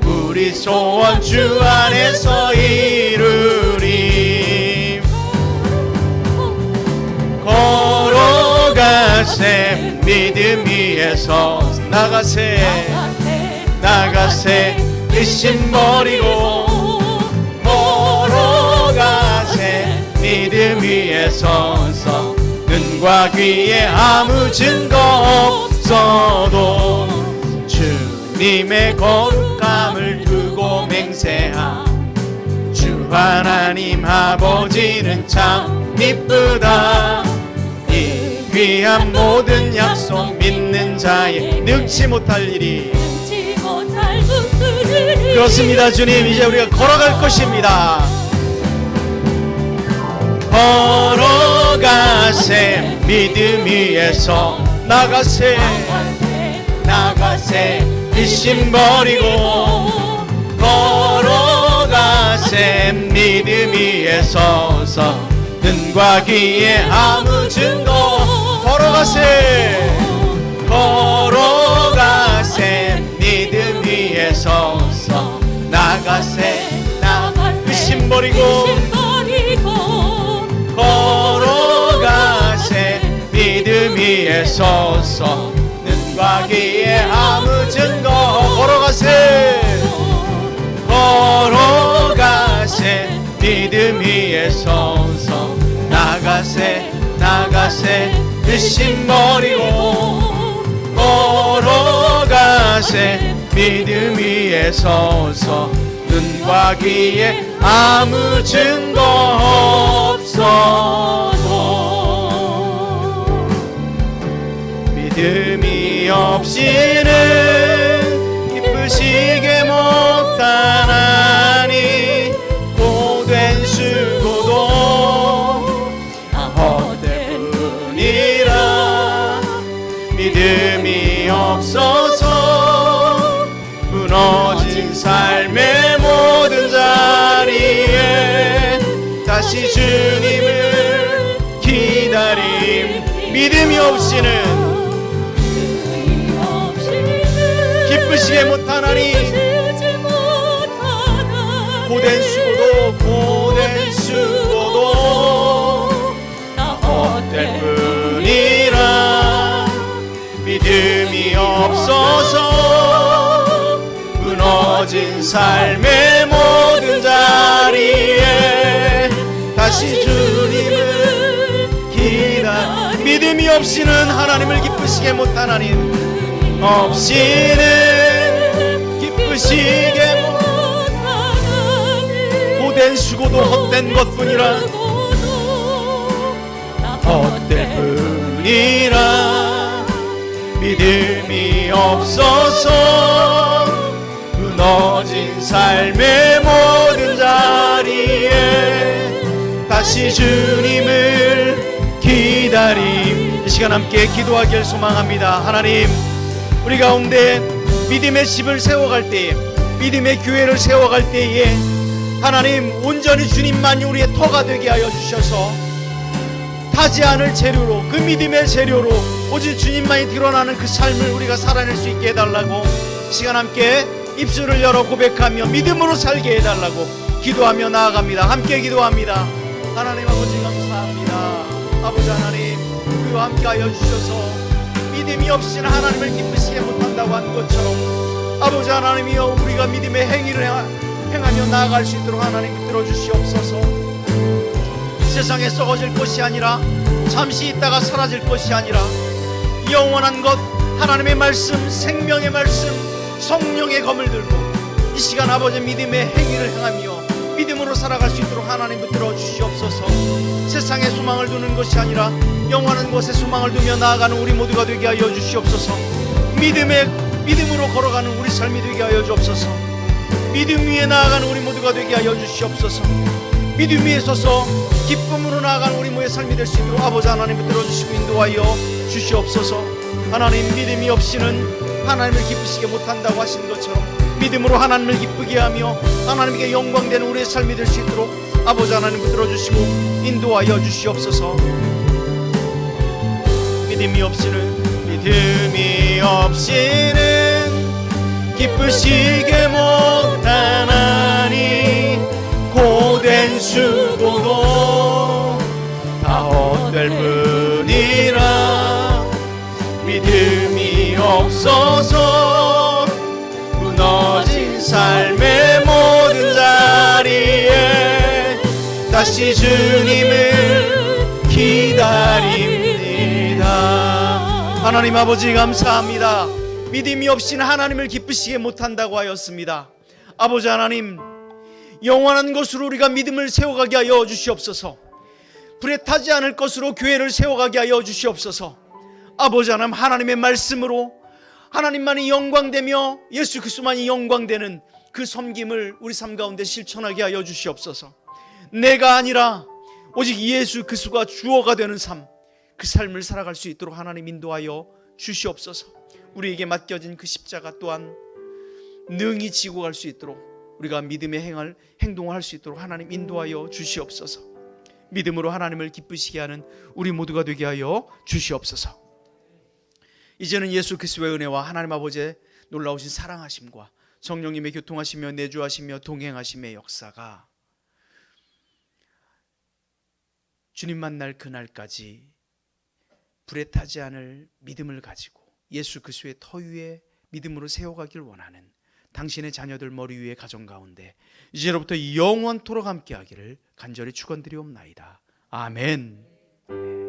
우리 소원 주 안에서 이루리. 걸어가세 믿음 위에서 나가세 의심 버리고 걸어가세 믿음 위에 서서 눈과 귀에 아무 증거 없어도 주님의 거룩함을 두고 맹세하 주 하나님 아버지는 참 이쁘다. 이 귀한 모든 약속 믿는 자의 능치 못할 일이 그렇습니다. 주님 이제 우리가 걸어갈 것입니다. 걸어가세 믿음 위에서 나가세 의심 버리고 걸어가세 믿음 위에 서서 눈과 귀에 아무 증거 걸어가세 믿음 위에 서서 나가세 의심 버리고 걸어가세 믿음 위에 서서 눈과 귀에 아무 증거 걸어가세 믿음 위에 서서 나가세 의심 버리고 걸어가세 믿음 위에 서서 눈과 귀에 아무 증거 없어도 믿음이 없이는 기쁘시게 못하나니 곧 다시 주님을 기다림. 믿음이 없이는 기쁘시게 못하나니 고된 수고도 다 헛될 뿐이라. 믿음이 없어서 무너진 삶의 모든 자리에 다시 주님을 기다. 믿음이 없이는 하나님을 기쁘시게 못하나니 없이는 기쁘시게 고된 수고도 헛된 것뿐이라. 헛될 뿐이라. 믿음이 없어서 무너진 삶의 모든 자리에 다시 주님을 기다림. 이 시간 함께 기도하길 소망합니다. 하나님, 우리 가운데 믿음의 집을 세워갈 때에, 믿음의 교회를 세워갈 때에 하나님 온전히 주님만이 우리의 터가 되게 하여 주셔서 타지 않을 재료로, 그 믿음의 재료로 오직 주님만이 드러나는 그 삶을 우리가 살아낼 수 있게 해달라고 시간 함께 입술을 열어 고백하며 믿음으로 살게 해달라고 기도하며 나아갑니다. 함께 기도합니다. 하나님 아버지 감사합니다. 아버지 하나님, 우리와 함께 하여 주셔서 믿음이 없이는 하나님을 기쁘시게 못한다고 한 것처럼 아버지 하나님이여, 우리가 믿음의 행위를 행하며 나아갈 수 있도록 하나님 붙들어 주시옵소서. 세상에 썩어질 것이 아니라, 잠시 있다가 사라질 것이 아니라 영원한 것 하나님의 말씀, 생명의 말씀, 성령의 검을 들고 이 시간 아버지 믿음의 행위를 행하며 믿음으로 살아갈 수 있도록 하나님 붙들어 주시옵소서. 세상에 소망을 두는 것이 아니라 영원한 곳에 소망을 두며 나아가는 우리 모두가 되게 하여 주시옵소서. 믿음으로 걸어가는 우리 삶이 되게 하여 주옵소서. 믿음 위에 나아가는 우리 모두가 되게 하여 주시옵소서. 믿음 위에 서서 기쁨으로 나아가는 우리 모두의 삶이 될 수 있도록 아버지 하나님 붙들어 주시고 인도하여 주시옵소서. 하나님, 믿음이 없이는 하나님을 기쁘시게 못한다고 하신 것처럼 믿음으로 하나님을 기쁘게 하며 하나님께 영광되는 우리의 삶이 될 수 있도록 아버지 하나님 붙들어 주시고 인도하여 주시옵소서. 믿음이 없이는 기쁘시게 못하나니 고된 수고도 다 헛될 뿐이라. 믿음이 없어서 무너진 삶의 모든 자리에 다시 주님을 기다립니다. 하나님 아버지 감사합니다. 믿음이 없이는 하나님을 기쁘시게 못한다고 하였습니다. 아버지 하나님, 영원한 것으로 우리가 믿음을 세워가게 하여 주시옵소서. 불에 타지 않을 것으로 교회를 세워가게 하여 주시옵소서. 아버지 하나님, 하나님의 말씀으로 하나님만이 영광되며 예수 그리스도만이 영광되는 그 섬김을 우리 삶 가운데 실천하게 하여 주시옵소서. 내가 아니라 오직 예수 그리스도가 주어가 되는 삶, 그 삶을 살아갈 수 있도록 하나님 인도하여 주시옵소서. 우리에게 맡겨진 그 십자가 또한 능히 지고 갈 수 있도록 우리가 믿음의 행동을 할 수 있도록 하나님 인도하여 주시옵소서. 믿음으로 하나님을 기쁘시게 하는 우리 모두가 되게 하여 주시옵소서. 이제는 예수 그리스도의 은혜와 하나님 아버지의 놀라우신 사랑하심과 성령님의 교통하시며 내주하시며 동행하심의 역사가 주님 만날 그날까지 불에 타지 않을 믿음을 가지고 예수 그리스도의 터 위에 믿음으로 세워가길 원하는 당신의 자녀들 머리 위에 가정 가운데 이제로부터 영원토록 함께하기를 간절히 축원드리옵나이다. 아멘.